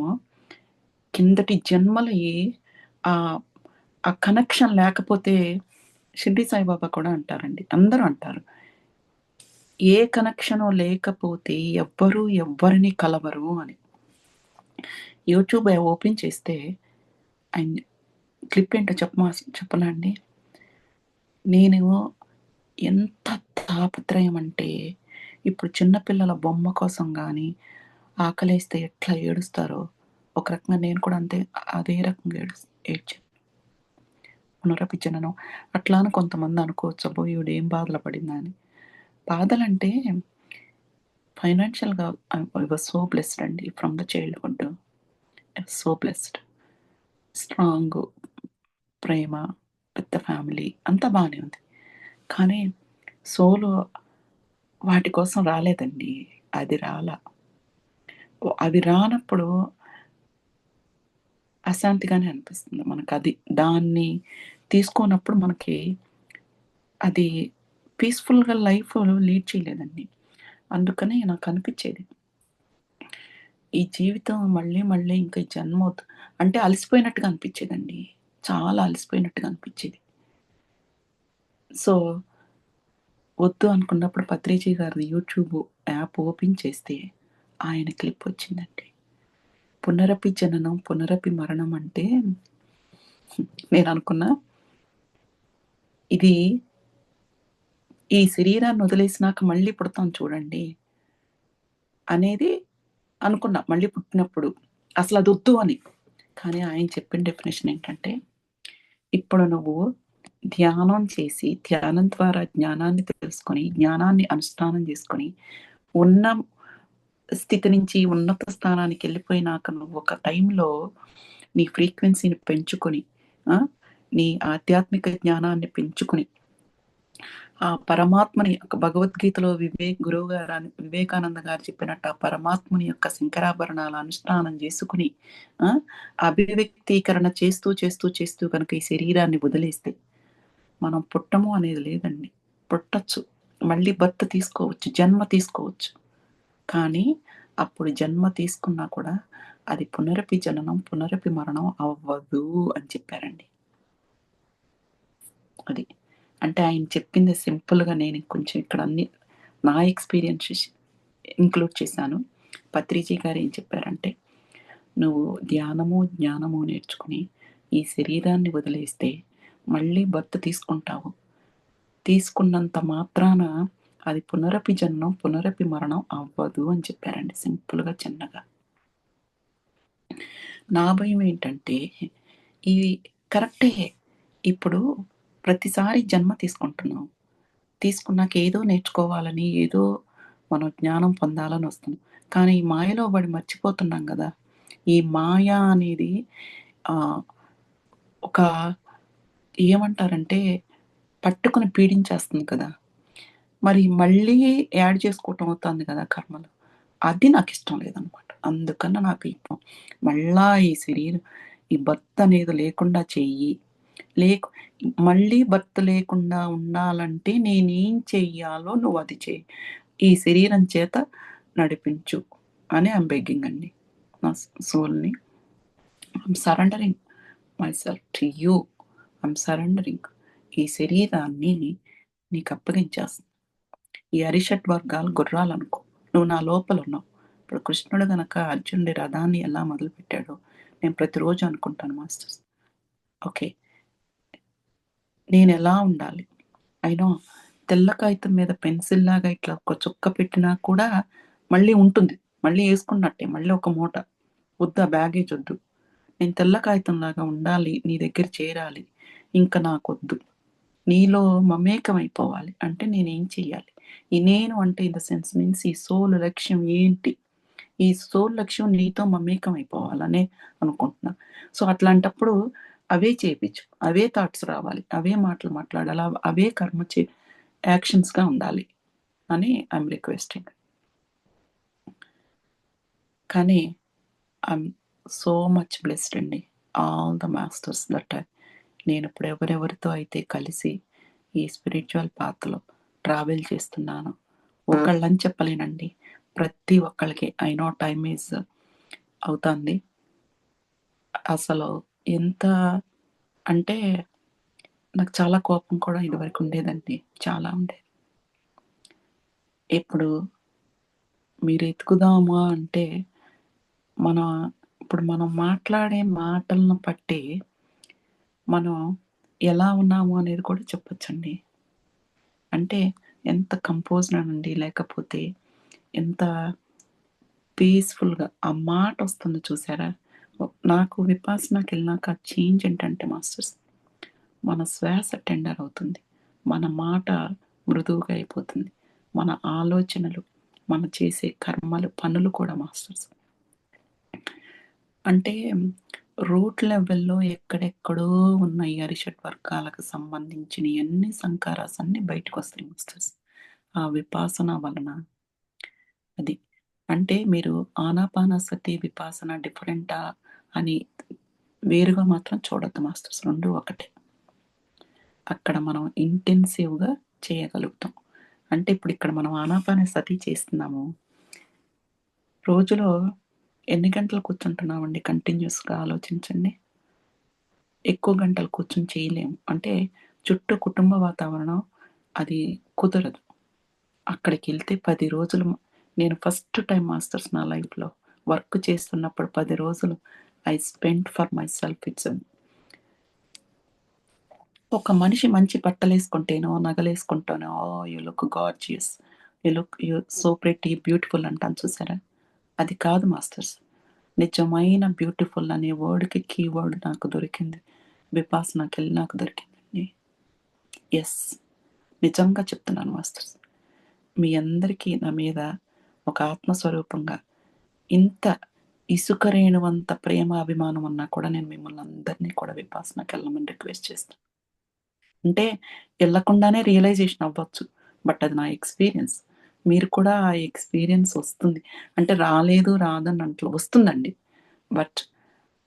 S3: కిందటి జన్మలయి ఆ కనెక్షన్ లేకపోతే షిరిడి సాయిబాబా కూడా అంటారండి. అందరూ అంటారు. ఏ కనెక్షను లేకపోతే ఎవ్వరిని కలవరు అని. యూట్యూబ్ ఓపెన్ చేస్తే ఆయన క్లిప్ ఏంటో చెప్పనా అండి? నేను ఎంత తాపత్రయం అంటే, ఇప్పుడు చిన్న పిల్లల బొమ్మ కోసం గానీ, ఆకలేస్తే ఎట్లా ఏడుస్తారో, ఒక రకంగా నేను కూడా అదే రకంగా ఏడ్చాను. పునరపి జననం. అట్లా అని కొంతమంది అనుకోవచ్చు, అబ్బో! ఈవిడేం బాధలు పడిందా అని. బాధలంటే ఫైనాన్షియల్‌గా ఐ వాస్ సో బ్లెస్డ్ అండి. From the childhood so blessed. Strong, ప్రేమ, పెద్ద ఫ్యామిలీ అంతా బానే ఉంది. కానీ సోలో వాటి కోసం రాలేదండి. అది రాలా. అవి రానప్పుడు అశాంతిగానే అనిపిస్తుంది మనకది. దాన్ని తీసుకోనప్పుడు మనకి అది పీస్‌ఫుల్‌గా లైఫ్ లీడ్ చేయలేదండి. అందుకనే నాకనిపిచ్చేది, ఈ జీవితం మళ్ళీ ఇంకా ఈ జన్మొద్దు. అంటే అలసిపోయినట్టుగా అనిపిచ్చేదండి. చాలా అలసిపోయినట్టుగా అనిపిచ్చేది. సో, వద్దు అనుకున్నప్పుడు పత్రిజీ గారిది యూట్యూబ్ యాప్ ఓపెన్ చేస్తే ఆయన క్లిప్ వచ్చిందండి. పునరపి జననం, పునరపి మరణం అంటే నేననుకున్నా, ఇది ఈ శరీరాన్ని వదిలేసినాక మళ్ళీ పుడతాం చూడండి అనేది అనుకున్నా మళ్ళీ పుట్టినప్పుడు. అసలదొద్దు అని. కానీ ఆయన చెప్పిన డెఫినిషన్ ఏంటంటే, ఇప్పుడు నువ్వు ధ్యానం చేసి, ధ్యానం ద్వారా జ్ఞానాన్ని తెలుసుకొని, జ్ఞానాన్ని అనుష్ఠానం చేసుకొని, ఉన్న స్థితి నుంచి ఉన్నత స్థానానికెళ్ళిపోయినాక నువ్వొక టైంలో నీ ఫ్రీక్వెన్సీని పెంచుకొని, నీ ఆధ్యాత్మిక జ్ఞానాన్ని పెంచుకొని, ఆ పరమాత్మని యొక్క భగవద్గీతలో వివేకానంద గారు చెప్పినట్టు ఆ పరమాత్మని యొక్క శంకరాభరణాల అనుష్ఠానం చేసుకుని ఆ అభివ్యక్తీకరణ చేస్తూ చేస్తూ చేస్తూ కనుక ఈ శరీరాన్ని వదిలేస్తే మనం పుట్టము అనేది లేదండి. పుట్టచ్చు, మళ్ళీ బర్త్ తీసుకోవచ్చు, జన్మ తీసుకోవచ్చు. కానీ అప్పుడు జన్మ తీసుకున్నా కూడా అది పునరపి జననం పునరపి మరణం అవ్వదు అని చెప్పారండి. అది అంటే ఆయన చెప్పింది సింపుల్గా నేను కొంచెం ఇక్కడ అన్ని నా ఎక్స్పీరియన్సెస్ ఇంక్లూడ్ చేశాను. పత్రిజీ గారు ఏం చెప్పారంటే, నువ్వు ధ్యానము జ్ఞానము నేర్చుకుని ఈ శరీరాన్ని వదిలేస్తే మళ్ళీ బర్త్ తీసుకుంటావు. తీసుకున్నంత మాత్రాన అది పునరపి జన్మం పునరపి మరణం అవ్వదు అని చెప్పారండి సింపుల్గా చిన్నగా. నా భయం ఏంటంటే ఇవి కరెక్టే. ఇప్పుడు ప్రతిసారి జన్మ తీసుకుంటున్నాం, తీసుకున్నాక ఏదో నేర్చుకోవాలని ఏదో మనం జ్ఞానం పొందాలని వస్తున్నాం. కానీ ఈ మాయలో పడి మర్చిపోతున్నాం కదా. ఈ మాయ అనేది ఒక ఏమంటారంటే పట్టుకుని పీడించేస్తుంది కదా. మరి మళ్ళీ యాడ్ చేసుకోవటం అవుతుంది కదా కర్మలు. అది నాకు ఇష్టం లేదనమాట. అందుకన్నా నాకు ఇప్పుడు మళ్ళా ఈ శరీరం ఈ బర్త్ అనేది లేకుండా చెయ్యి, మళ్ళీ బర్త్ లేకుండా ఉండాలంటే నేనేం చెయ్యాలో నువ్వు అది చెయ్యి, ఈ శరీరం చేత నడిపించు అని ఐఎమ్ బెగ్గింగ్ అండి నా సోల్ని. I'm surrendering myself to you. I'm surrendering. ఈ శరీరాన్ని నీకు అప్పగించేస్తాను. ఈ అరిషట్ వర్గాలు గుర్రాలనుకో, నువ్వు నా లోపల ఉన్నావు. ఇప్పుడు కృష్ణుడు గనక అర్జునుడి రథాన్ని ఎలా మొదలుపెట్టాడో నేను ప్రతిరోజు అనుకుంటాను మాస్టర్స్. ఓకే, నేను ఎలా ఉండాలి? అయినా తెల్ల కాగితం మీద పెన్సిల్ లాగా ఇట్లా ఒక చుక్క పెట్టినా కూడా మళ్ళీ ఉంటుంది, మళ్ళీ వేసుకున్నట్టే, మళ్ళీ ఒక మూట. వద్దు, ఆ బ్యాగేజ్ వద్దు. నేను తెల్ల కాగితం లాగా ఉండాలి, నీ దగ్గర చేరాలి. ఇంకా నాకొద్దు, నీలో మమేకమైపోవాలి అంటే నేనేం చెయ్యాలి? ఈ నేను అంటే ఇన్ ద సెన్స్ మీన్స్ ఈ సోల్ లక్ష్యం ఏంటి? ఈ సోల్ లక్ష్యం నీతో మమేకం అయిపోవాలనే అనుకుంటున్నా. సో అట్లాంటప్పుడు అవే చేయించు, అవే థాట్స్ రావాలి, అవే మాటలు మాట్లాడాలి, అవే కర్మ యాక్షన్స్గా ఉండాలి అని ఐఎమ్ రిక్వెస్టింగ్. కానీ ఐఎమ్ సో మచ్ బ్లెస్డ్ అండి. ఆల్ ద మాస్టర్స్ దట్ నేను ఇప్పుడు ఎవరెవరితో అయితే కలిసి ఈ స్పిరిచువల్ పాత్లో ట్రావెల్ చేస్తున్నాను, ఒకళ్ళని చెప్పలేనండి, ప్రతి ఒక్కళ్ళకి. ఐ నో టైమ్ ఈజ్ అవుతుంది. అసలు ఎంత అంటే నాకు చాలా కోపం కూడా ఇదివరకు ఉండేదండి, చాలా ఉండేది. ఇప్పుడు మీరు ఎతుకుదామా అంటే ఇప్పుడు మనం మాట్లాడే మాటలను బట్టి మనం ఎలా ఉన్నాము అనేది కూడా చెప్పొచ్చండి. అంటే ఎంత కంపోజ్డ్ అండి, లేకపోతే ఎంత పీస్ఫుల్గా ఆ మాట వస్తుంది చూసారా. నాకు విపాసనకి వెళ్ళినాక చేంజ్ ఏంటంటే మాస్టర్స్, మన శ్వాస టెండర్ అవుతుంది, మన మాట మృదువుగా అయిపోతుంది, మన ఆలోచనలు, మన చేసే కర్మలు, పనులు కూడా మాస్టర్స్. అంటే రూట్ లెవెల్లో ఎక్కడెక్కడో ఉన్న ఈ అరిషట్ వర్గాలకు సంబంధించిన అన్ని సంకారాస్ అన్ని బయటకు వస్తాయి మాస్టర్స్ ఆ విపాసన వలన. అది అంటే మీరు ఆనాపానసతి విపాసన డిఫరెంటా అని వేరుగా మాత్రం చూడద్దు మాస్టర్స్, రెండు ఒకటే. అక్కడ మనం ఇంటెన్సివ్గా చేయగలుగుతాం. అంటే ఇప్పుడు ఇక్కడ మనం ఆనాపానసతి చేస్తున్నాము, రోజులో ఎన్ని గంటలు కూర్చుంటున్నామండి కంటిన్యూస్గా ఆలోచించండి. ఎక్కువ గంటలు కూర్చొని చేయలేము, అంటే చుట్టూ కుటుంబ వాతావరణం అది కుదరదు. అక్కడికి వెళ్తే 10 రోజులు, నేను ఫస్ట్ టైం మాస్టర్స్ నా లైఫ్లో వర్క్ చేస్తున్నప్పుడు 10 రోజులు I spend for myself. It's ఒక మనిషి మంచి బట్టలేసుకుంటేనో నగలేసుకుంటానో you look gorgeous, you so pretty beautiful అంటాను చూసారా, అది కాదు మాస్టర్స్. నిజమైన బ్యూటిఫుల్ అనే వర్డ్కి కీవర్డ్ నాకు దొరికింది, విపాసనకి వెళ్ళి నాకు దొరికిందండి. ఎస్, నిజంగా చెప్తున్నాను మాస్టర్స్, మీ అందరికీ నా మీద ఒక ఆత్మస్వరూపంగా ఇంత ఇసుక రేణువంత ప్రేమ అభిమానం ఉన్నా కూడా నేను మిమ్మల్ని అందరినీ కూడా విపాసనకి వెళ్ళమని రిక్వెస్ట్ చేస్తాను. అంటే ఎళ్ళకుండానే రియలైజేషన్ అవ్వచ్చు. బట్ అది నా ఎక్స్‌పీరియన్స్. మీరు కూడా ఆ ఎక్స్‌పీరియన్స్ వస్తుంది. అంటే రాలేదు, రాదనట్ల వస్తుందండి. బట్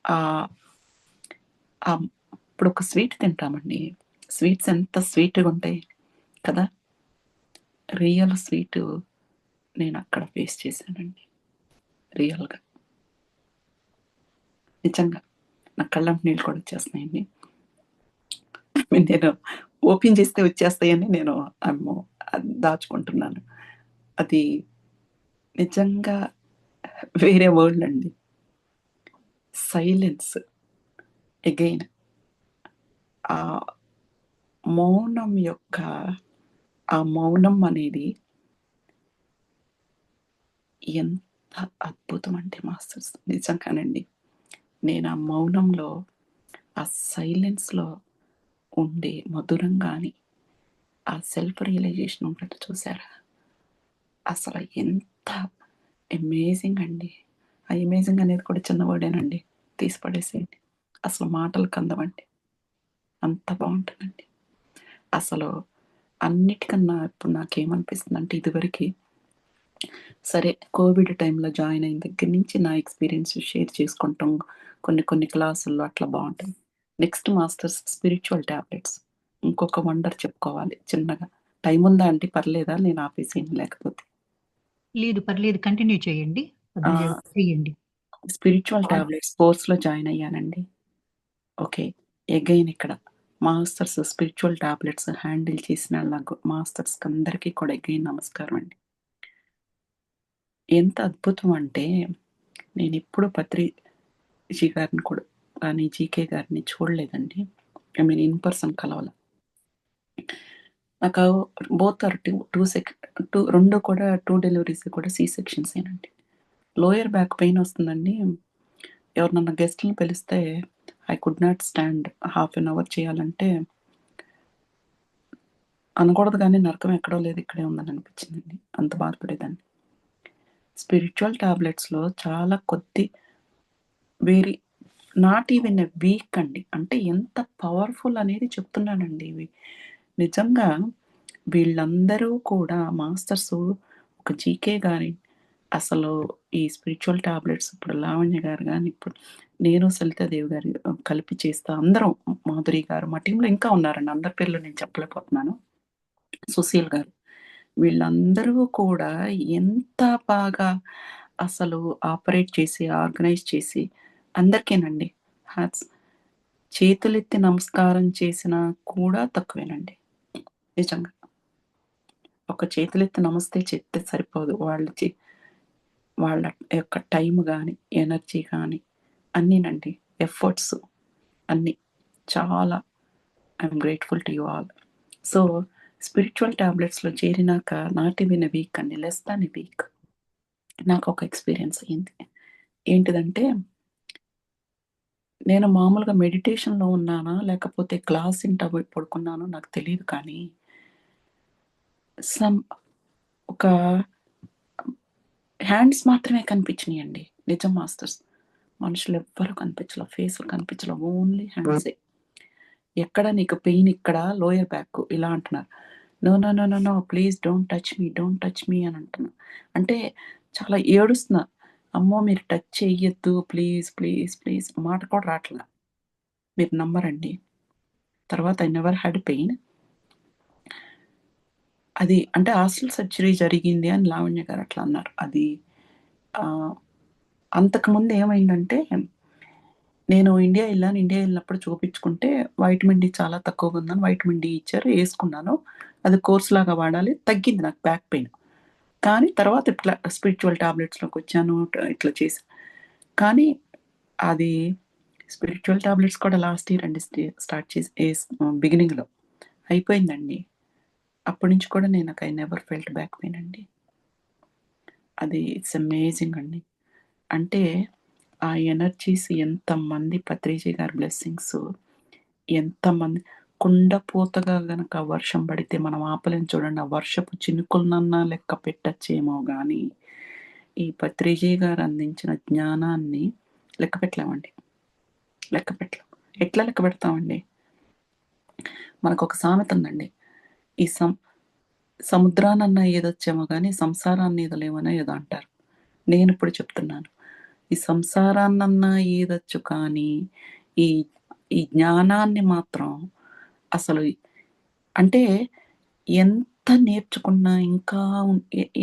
S3: ఆహ్, ఆహ్, ఇప్పుడొక స్వీట్ తింటామండి. స్వీట్స్ ఎంత స్వీట్‌గుంటాయి కదా! రియల్ స్వీటు నేనక్కడ ఫేస్ చేశానండి. రియల్‌గా. నిజంగా. నా కళ్ళంట నీళ్ళు కూడా వచ్చేస్తున్నాయండి. నేను ఓపెన్ చేస్తే వచ్చేస్తాయని నేను అమ్మో! దాచుకుంటున్నాను. అది నిజంగా వేరే వరల్డ్ అండి. సైలెన్స్ అగైన్ ఆ మౌనం యొక్క ఆ మౌనం అనేది ఎంత అద్భుతం అంటే మాస్టర్స్ నిజంగానండి. నేను ఆ మౌనంలో, ఆ సైలెన్స్‌లో ఉండే మధురం గాని, ఆ సెల్ఫ్ రియలైజేషన్ ఉంటది చూసారా? అసల ఎంత అమేజింగ్ అండి. ఆ అమేజింగ్ అనేది కూడా చిన్న వర్డేనండి. తీసి పడేసేయండి. అసలు మాటలకు అందవండి. అంత బావుంటదండి. అసలు అన్నిటికన్నా ఇప్పుడు నాకేమనిపిస్తుందంటే ఇదివరకి సరే కోవిడ్ టైంలో జాయిన్ అయిన దగ్గర నుంచి నా ఎక్స్‌పీరియన్స్ షేర్ చేసుకుంటాం. కొన్ని కొన్ని క్లాసుల్లో అట్లా బావుంటది. Next masters spiritual tablets. ఇంకొక వండర్ చెప్పుకోవాలి చిన్నగా. టైం ఉందా అండి? పర్లేదా? నేను ఆపేసేయను లేకపోతే.
S4: లేదు పర్లేదు. కంటిన్యూ చేయండి.
S3: ఆ!
S4: చెయ్యండి.
S3: స్పిరిచ్యువల్ టాబ్లెట్స్ కోర్స్‌లో జాయిన్ అయ్యానండి. ఓకే. అగైన్ ఇక్కడ మాస్టర్స్ స్పిరిచ్యువల్ టాబ్లెట్స్ హ్యాండిల్ చేసిన నాకు మాస్టర్స్‌కందరికీ కూడా అగైన్ నమస్కారం అండి. ఎంత అద్భుతం అంటే నేనెప్పుడు పత్రిజీ గారిని కూడా కానీ, జీకే గారిని చూడలేదండి. ఐ మీన్ ఇన్ పర్సన్ కలవల. నాకు బోత్ ఆర్ 2 కూడా 2 డెలివరీస్ కూడా సి సెక్షన్సేనండి. లోయర్ బ్యాక్ పెయిన్ వస్తుందండి. ఎవరినన్నా గెస్ట్‌లని పిలిస్తే I could not stand. Half an hour చేయాలంటే అనకూడదు గానీ నరకం ఎక్కడో లేదు ఇక్కడే ఉందని అనిపించిందండి. అంత బాధపడేదాన్ని. స్పిరిచ్యువల్ టాబ్లెట్స్‌లో చాలా కొద్ది వేరి నాట్ ఈవెన్ ఎ వీక్ అండి. అంటే ఎంత పవర్‌ఫుల్ అనేది చెప్తున్నానండి ఇవి. నిజంగా వీళ్ళందరూ కూడా మాస్టర్సు ఒక జీకే గారి అసలు ఈ స్పిరిచ్యువల్ టాబ్లెట్స్ ఇప్పుడు లావణ్య గారు గాని, ఇప్పుడు నేను సలితాదేవి గారు కలిపి చేస్తా అందరం మాధురి గారు మా టీమ్‌లో ఇంకా ఉన్నారండి. అందరి పేర్లు నేను చెప్పలేకపోతున్నాను. సుశీల్ గారు. వీళ్ళందరూ కూడా ఎంత బాగా అసలు ఆపరేట్ చేసి, ఆర్గనైజ్ చేసి అందరికేనండి. హాట్స్ చేతులెత్తి నమస్కారం చేసినా కూడా తక్కువేనండి. నిజంగా. ఒక చేతులెత్తి నమస్తే చెప్తే సరిపోదు. వాళ్ళ యొక్క టైం గాని, ఎనర్జీ గాని అన్నీనండి. ఎఫర్ట్స్ అన్నీ. చాలా I'm grateful to you all. So, spiritual టాబ్లెట్స్‌లో చేరినాక నాట్ ఈవెన్ ఎ వీక్ అండి. లెస్ థాన్ ఎ వీక్ నాకొక ఎక్స్‌పీరియన్స్ అయింది. ఏంటిదంటే, నేను మామూలుగా మెడిటేషన్‌లో ఉన్నానా? లేకపోతే క్లాస్ ఇంటా పోయి పడుకున్నానో నాకు తెలీదు కానీ, సమ్ ఒక హ్యాండ్స్ మాత్రమే కనిపించినియండి. నిజం మాస్టర్స్. మనుషులెవ్వరు కనిపించలా. ఫేసులు కనిపించలా. ఓన్లీ హ్యాండ్సే. ఎక్కడ నీకు పెయిన్ ఇక్కడ లోయర్ బ్యాక్ ఇలా అంటున్నారు. No, no, no, no, no. Please don't touch me. Don't touch me అని అంటున్నా. అంటే చాలా ఏడుస్తున్నా. అమ్మో! మీరు టచ్ చెయ్యొద్దు. ప్లీజ్, ప్లీజ్, ప్లీజ్ మాట కూడా రాట్లా. మీరు నమ్మరండి. తర్వాత ఐ నెవర్ హాడ్ పెయిన్. అది అంటే హాస్టల్ సర్జరీ జరిగింది అని లావణ్య గారు అట్లా అన్నారు. అది ఆహ్, అంతకుముందు ఏమైందంటే నేను ఇండియా ఎళ్ళాను. ఇండియా ఎళ్ళినప్పుడు చూపించుకుంటే వైటమిన్ డి చాలా తక్కువగుందని వైటమిన్ డి ఇచ్చారు. యేసుకున్నాను. అది కోర్స్‌లాగా వాడాలి. తగ్గింది నాకు బ్యాక్ పెయిన్. కానీ తర్వాత ఇట్లా స్పిరిచ్యువల్ టాబ్లెట్స్‌లోకొచ్చాను. ఇట్లా చేశా. కానీ అది స్పిరిచ్యువల్ టాబ్లెట్స్ కూడా లాస్ట్ ఇయర్ అండి స్టార్ట్ చేసి బిగినింగ్‌లో అయిపోయిందండి. అప్పటి నుంచి కూడా నేను I never felt back pain అండి. అది ఇట్స్ అమేజింగ్ అండి. అంటే ఆ ఎనర్జీస్ ఎంతమంది పత్రిజీ గారి బ్లెస్సింగ్స్ ఎంతమంది కుండపోతగా గనక వర్షం పడితే మనం ఆపలేం చూడండి. ఆ వర్షపు చినుకులనన్నా లెక్క పెట్టచ్చేమో గానీ, ఈ పత్రిజీ గారు అందించిన జ్ఞానాన్ని లెక్క పెట్టలేమండి. లెక్క పెట్టలేం. ఎట్లా లెక్క పెడతామండి? మనకు ఒక సామెత ఉందండి, ఈ సముద్రానన్నా ఈదొచ్చేమో కానీ సంసారాన్ని ఈదలేమని ఏదో అంటారు. నేను ఇప్పుడు చెప్తున్నాను, ఈ సంసారాన్నన్నా ఈదొచ్చు కానీ ఈ ఈ జ్ఞానాన్ని మాత్రం అసలు అంటే ఎంత నేర్చుకున్నా ఇంకా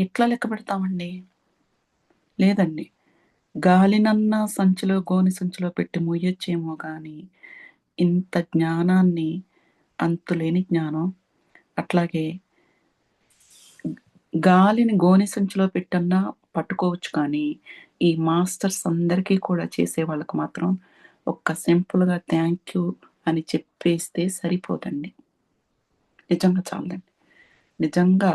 S3: ఎట్లా లెక్క పెడతామండి? లేదండి. గాలినన్నా గోని సంచిలో పెట్టి మొయ్యొచ్చేమో గాని ఇంత జ్ఞానాన్ని, అంతులేని జ్ఞానం. అట్లాగే గాలిని గోని సంచిలో పెట్టన్నా పట్టుకోవచ్చు కానీ ఈ మాస్టర్స్ అందరికీ కూడా చేసే వాళ్ళకి మాత్రం ఒక్క సింపుల్‌గా థ్యాంక్ యూ అని చెప్పేస్తే సరిపోదండి. నిజంగా చాలదండి. నిజంగా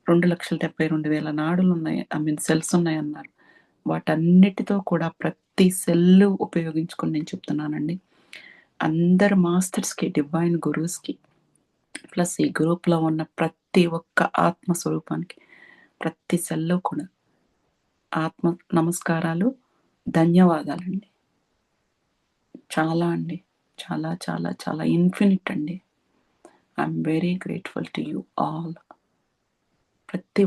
S3: 2,72,000 నాడులున్నాయి. సెల్స్ ఉన్నాయన్నారు. వాటన్నిటితో కూడా ప్రతి సెల్లు ఉపయోగించుకొని నేను చెప్తున్నానండి. అందరు మాస్టర్స్‌కి, డివైన్ గురూస్‌కి, ప్లస్ ఈ గ్రూప్‌లో ఉన్న ప్రతి ఒక్క ఆత్మ స్వరూపానికి, ప్రతి సెల్‌లో కూడా ఆత్మ నమస్కారాలు, ధన్యవాదాలండి. చాలా అండి. చాలా చాలా చాలా ఇన్ఫినిట్ అండి. I'm very grateful to you all. ప్రతి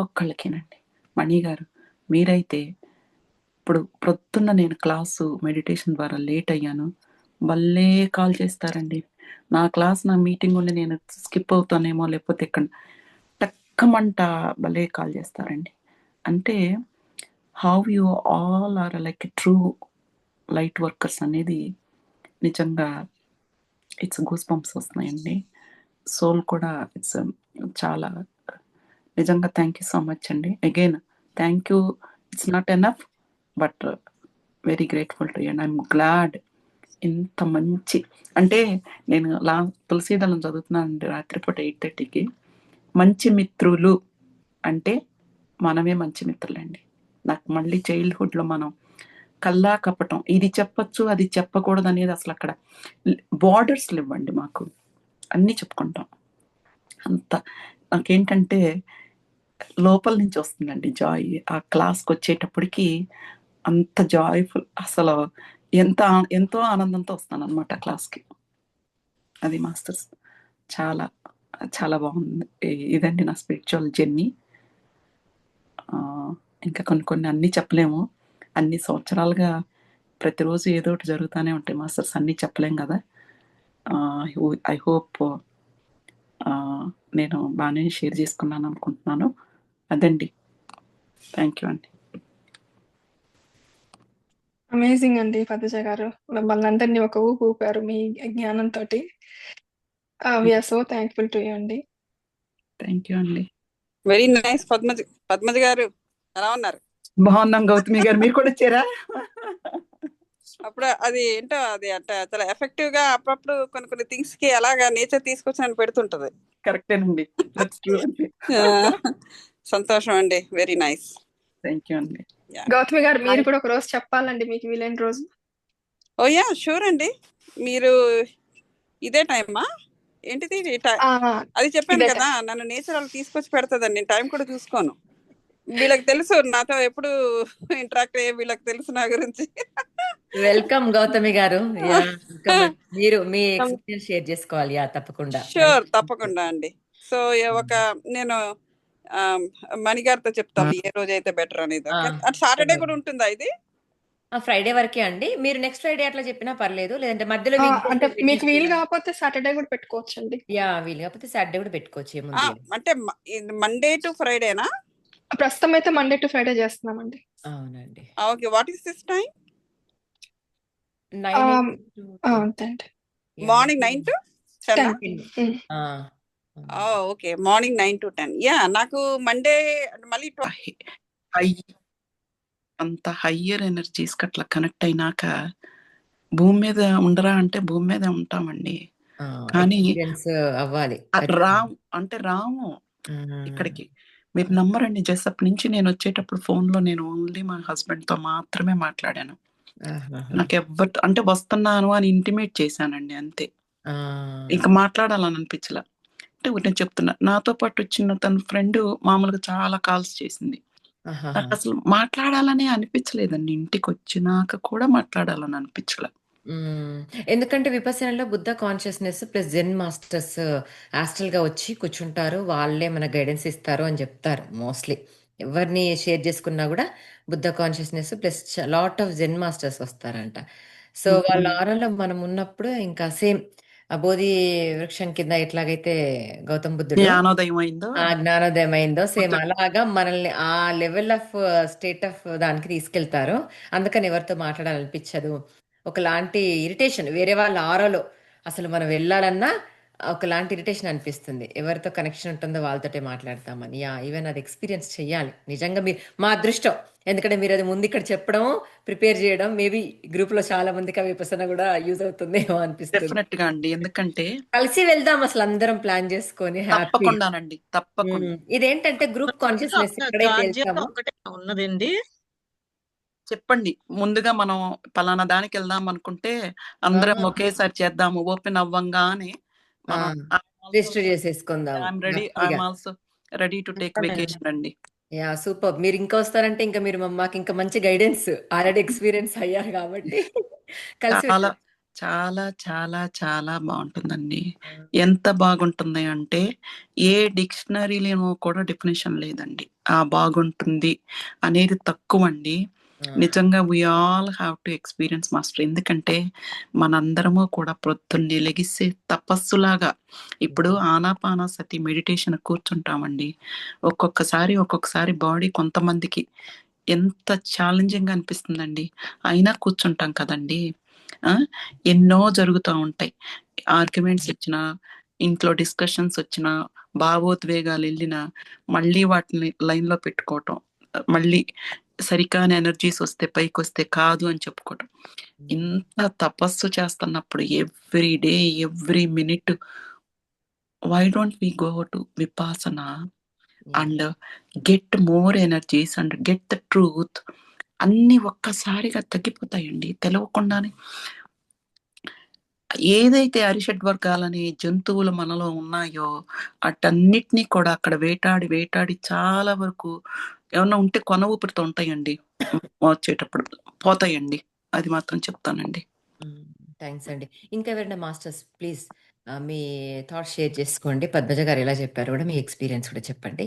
S3: ఒక్కళ్ళకేనండి. మణి గారు మీరైతే ఇప్పుడు ప్రొద్దున్న నేను క్లాసు మెడిటేషన్ ద్వారా లేట్ అయ్యాను. భలే కాల్ చేస్తారండి. నా మీటింగ్ ఉండి నేను స్కిప్ అవుతానేమో లేకపోతే ఇక్కడ టక్కమంట భలే కాల్ చేస్తారండి. అంటే how you all are like true light workers అనేది నిజంగా ఇట్స్ గూస్ బంప్స్ వస్తున్నాయండి. సోల్ కూడా ఇట్స్ చాలా నిజంగా థ్యాంక్ యూ సో మచ్ అండి. Again thank you. It's not enough but very grateful to you and I'm glad. ఇంత మంచి అంటే నేను తులసీదళం చదువుతున్నానండి రాత్రిపూట 8:30కి. మంచి మిత్రులు అంటే మనమే మంచి మిత్రులండి. నాకు మళ్ళీ చైల్డ్హుడ్లో మనం కల్లా కపటం ఇది చెప్పచ్చు అది చెప్పకూడదు అనేది అసలు అక్కడ బార్డర్స్ ఇవ్వండి. మాకు అన్నీ చెప్పుకుంటాం. అంత నాకేంటంటే లోపల నుంచి వస్తుందండి జాయ్. ఆ క్లాస్కి వచ్చేటప్పటికి అంత జాయ్ఫుల్, అసలు ఎంతో ఆనందంతో వస్తాను అనమాట క్లాస్కి. అది మాస్టర్స్ చాలా చాలా బాగుంది. ఇదండి నా స్పిరిచువల్ జర్నీ. ఇంకా కొన్ని అన్నీ చెప్పలేము. అన్ని సంవత్సరాలుగా ప్రతిరోజు ఏదో ఒకటి జరుగుతూనే ఉంటాయి మాస్టర్స్, అన్నీ చెప్పలేం కదా. ఐ హోప్ నేను బాగానే షేర్ చేసుకున్నాను అనుకుంటున్నాను. అదండి. థ్యాంక్ యూ అండి.
S5: అమేజింగ్ అండి పద్మజ గారు. మమ్మల్ని అందరినీ ఒక ఊపు ఊపారు మీ జ్ఞానంతో. We're so thankful to you అండి.
S3: థ్యాంక్ యూ అండి.
S6: Very nice. పద్మజ గారు ఎలా ఉన్నారు?
S3: బాగున్నాం గౌతమి గారు, మీరు కూడా వచ్చారా?
S6: అప్పుడు అది ఏంటో అది అంటే చాలా ఎఫెక్టివ్ గా అప్పుడప్పుడు కొన్ని థింగ్స్ కి అలాగా నేచర్ తీసుకొచ్చి పెడుతుంటది.
S3: కరెక్టేనండి.
S6: సంతోషం అండి. Very nice.
S3: థ్యాంక్ యూ అండి.
S5: గౌతమి గారు మీరు కూడా ఒక రోజు చెప్పాలండి మీకు వీలైన రోజు.
S6: ఓ యా షూర్ అండి. మీరు ఇదే టైమా ఏంటిది అది చెప్పాను కదా, నన్ను నేచర్ వాళ్ళు తీసుకొచ్చి పెడతదండి. నేను టైం కూడా చూసుకోను. వీళ్ళకి తెలుసు నాతో ఎప్పుడు ఇంటరాక్ట్ అయ్యే, వీళ్ళకి తెలుసు నా గురించి.
S2: వెల్కమ్ గౌతమి గారు. మీరు మీ ఎక్స్పీరియన్స్ షేర్ చేసుకోవాలి. తప్పకుండా.
S6: షూర్, తప్పకుండా అండి. సో నేను మణిగారితో చెప్తాను ఏ రోజు అయితే బెటర్ అనేది. సాటర్డే కూడా ఉంటుందా ఇది?
S2: ఫ్రైడే వరకే అండి. మీరు నెక్స్ట్ ఫ్రైడే అట్లా చెప్పినా పర్లేదు, లేదంటే మధ్యలో
S5: అంటే మీకు వీలు కాకపోతే సాటర్డే కూడా పెట్టుకోవచ్చు అండి.
S2: వీలు కాకపోతే సాటర్డే కూడా పెట్టుకోవచ్చు.
S6: అంటే మండే టు ఫ్రైడేనా?
S5: ప్రస్తుతం అయితే మండే టు ఫ్రైడే చేస్తున్నామండి.
S2: అవునండి.
S6: Okay. What is this time? Morning 9 to 10. Okay, morning 9 to 10. Yeah, నాకు మండే మళ్ళీ
S3: అంత హయ్యర్ ఎనర్జీస్ అట్లా కనెక్ట్ అయినాక భూమి మీద ఉండరా అంటే భూమి మీద ఉంటామండి. కానీ
S2: అవ్వాలి
S3: రాము ఇక్కడికి. మీరు నమ్మరండి, జస్ట్ నుంచి నేను వచ్చేటప్పుడు ఫోన్లో నేను ఓన్లీ మా హస్బెండ్ తో మాత్రమే మాట్లాడాను. నాకు ఎవరు అంటే వస్తున్నాను అని ఇంటిమేట్ చేశానండి, అంతే. ఇంకా మాట్లాడాలని అనిపించలా. అంటే నేను చెప్తున్నా, నాతో పాటు వచ్చిన తన ఫ్రెండ్ మామూలుగా చాలా కాల్స్ చేసింది.
S2: ఆహాహా!
S3: నాకసలు మాట్లాడాలనే అనిపించలేదండి. ఇంటికొచ్చినాక కూడా మాట్లాడాలని అనిపించలా.
S2: హ్మ్. ఎందుకంటే విపస్సనలో బుద్ధ కాన్షియస్‌నెస్ ప్లస్ జెన్ మాస్టర్స్ యాస్ట్రల్‌గా వచ్చి కూర్చుంటారు. వాళ్ళే మనకు గైడెన్స్ ఇస్తారు అని జెప్తారు మోస్ట్‌లీ. ఎవరిని షేర్ చేసుకున్నా గూడా Buddha consciousness plus lot of zen masters వస్తారంట. సో, వాళ్ళ
S3: హ్మ్.
S2: ఆరాలో మనం ఉన్నప్పుడు ఇంకా సేమ్ ఆ బోధి వృక్షం కింద ఎట్లాగైతే గౌతమ బుద్ధుడు
S3: జ్ఞానోదయం అయిందో
S2: జ్ఞానోదయం అయిందో సేమ్
S3: బుద్ధుడు.
S2: అలాగా మనల్ని ఆ లెవెల్ ఆఫ్ స్టేట్ ఆఫ్ దానికి తీసుకెళ్తారు. అందుకని ఎవరితో మాట్లాడాలనిపించదు. ఒకలాంటి ఇరిటేషన్ వేరే వాళ్ళ ఆరాలో అసలు మనం వెళ్ళాలన్నా ఒకలాంటి ఇరిటేషన్ అనిపిస్తుంది. ఎవరితో కనెక్షన్ ఉంటుందో వాళ్ళతోటే మాట్లాడతామని. యాహ్! ఈవెన్ అది ఎక్స్‌పీరియన్స్ చెయ్యాలి. నిజంగా మా అదృష్టం. ఎందుకంటే మీరది ముందు ఇక్కడ చెప్పడం, ప్రిపేర్ చేయడం మేబీ గ్రూప్‌లో చాలా మందికి ఆ విపసన గూడా యూజ్ అవుతుందేమో అనిపిస్తుంది.
S3: డెఫినెట్‌గా అండి. ఎందుకంటే
S2: కలిసి వెళ్దాం అసలందరం ప్లాన్ చేసుకొని హ్యాపీగా.
S3: తప్పకుండానండి. తప్పకుండా.
S2: ఇదేంటంటే గ్రూప్ కాన్షియస్‌నెస్
S7: ఒక్క
S2: ఎక్కడైతే
S7: ఛార్జర్
S2: వెళ్తామో
S7: ఒక్కటే ఉన్నదండి.
S3: చెప్పండి. ముందుగా మనం పలానా దానికెళ్దాం అనుకుంటే,
S2: ఆ!
S3: అందరం ఒకేసారి చేద్దాము. ఓపెన్ అవ్వంగానే
S2: ఆ!
S3: మనం
S2: రిజిస్టర్ చేసేసుకుందాం
S3: ఐయామ్
S2: హ్యాపీగా.
S3: ఆల్సో రెడీ టు టేక్
S7: చెప్పండి.
S3: వెకేషన్ అండి.
S2: యాహ్! సూపర్బ్. మీరు ఇంకా వస్తారంటే ఇంకా మీరు మాకింకా మంచి గైడెన్స్ ఆల్రెడీ ఎక్స్‌పీరియన్స్ అయ్యారు కాబట్టి కలిసి
S3: చాలా,
S2: వెళ్ళొచ్చు.
S3: చాలా, చాలా, చాలా బావుంటుందండి.
S2: ఆ!
S3: ఎంత బాగుంటుంది అంటే, ఏ డిక్షనరీలోనూ కూడా డెఫినిషన్ లేదండి. బాగుంటుంది అనేది తక్కువండి.
S2: ఆ!
S3: నిజంగా we all have to experience master. ఎందుకంటే, మనందరము కూడా ప్రొద్దున్నే లెగిసి తపస్సులాగా ఇప్పుడు
S2: హ్మ్.
S3: ఆనాపానసతి మెడిటేషన్ కూర్చుంటామండి. ఒక్కొక్కసారి బాడీ కొంతమందికి ఎంత ఛాలెంజింగ్‌గా అనిపిస్తుందండి. అయినా కూర్చుంటాం కదండీ! ఆ! ఎన్నో జరుగుతా ఉంటాయి. ఆర్గ్యుమెంట్స్ వచ్చినా, ఇంట్లో డిస్కషన్స్ వచ్చినా, భావోద్వేగాలెళ్ళినా, మళ్ళీ వాటిని లైన్‌లో పెట్టుకోవటం. మళ్ళీ సరికాని ఎనర్జీస్ వస్తే పైకొస్తే కాదు అని చెప్పుకోవటం.
S2: హ్మ్.
S3: ఇంత తపస్సు చేస్తున్నప్పుడు every day, every minute why don't we go to Vipassana
S2: yeah!
S3: And get more energies and get the truth అన్నీ ఒక్కసారిగా తగ్గిపోతాయండి తెలవకుండానే. ఏదైతే అరిషడ్ వర్గాలనే జంతువులు మనలో ఉన్నాయో, అటన్నిటిని కూడా అక్కడ వేటాడి చాలా వరకు ఏమన్నా ఉంటే కొన ఊపిరితో ఉంటాయండి. వచ్చేటప్పుడు పోతాయండి. అది మాత్రం చెప్తానండి.
S2: హ్మ్. థాంక్స్ అండి. ఇంకా ఎవరైనా masters please me thoughts share చేసుకోండి. పద్మజ గారు ఎలా చెప్పారో కూడా మీ ఎక్స్‌పీరియన్స్ కూడా చెప్పండి.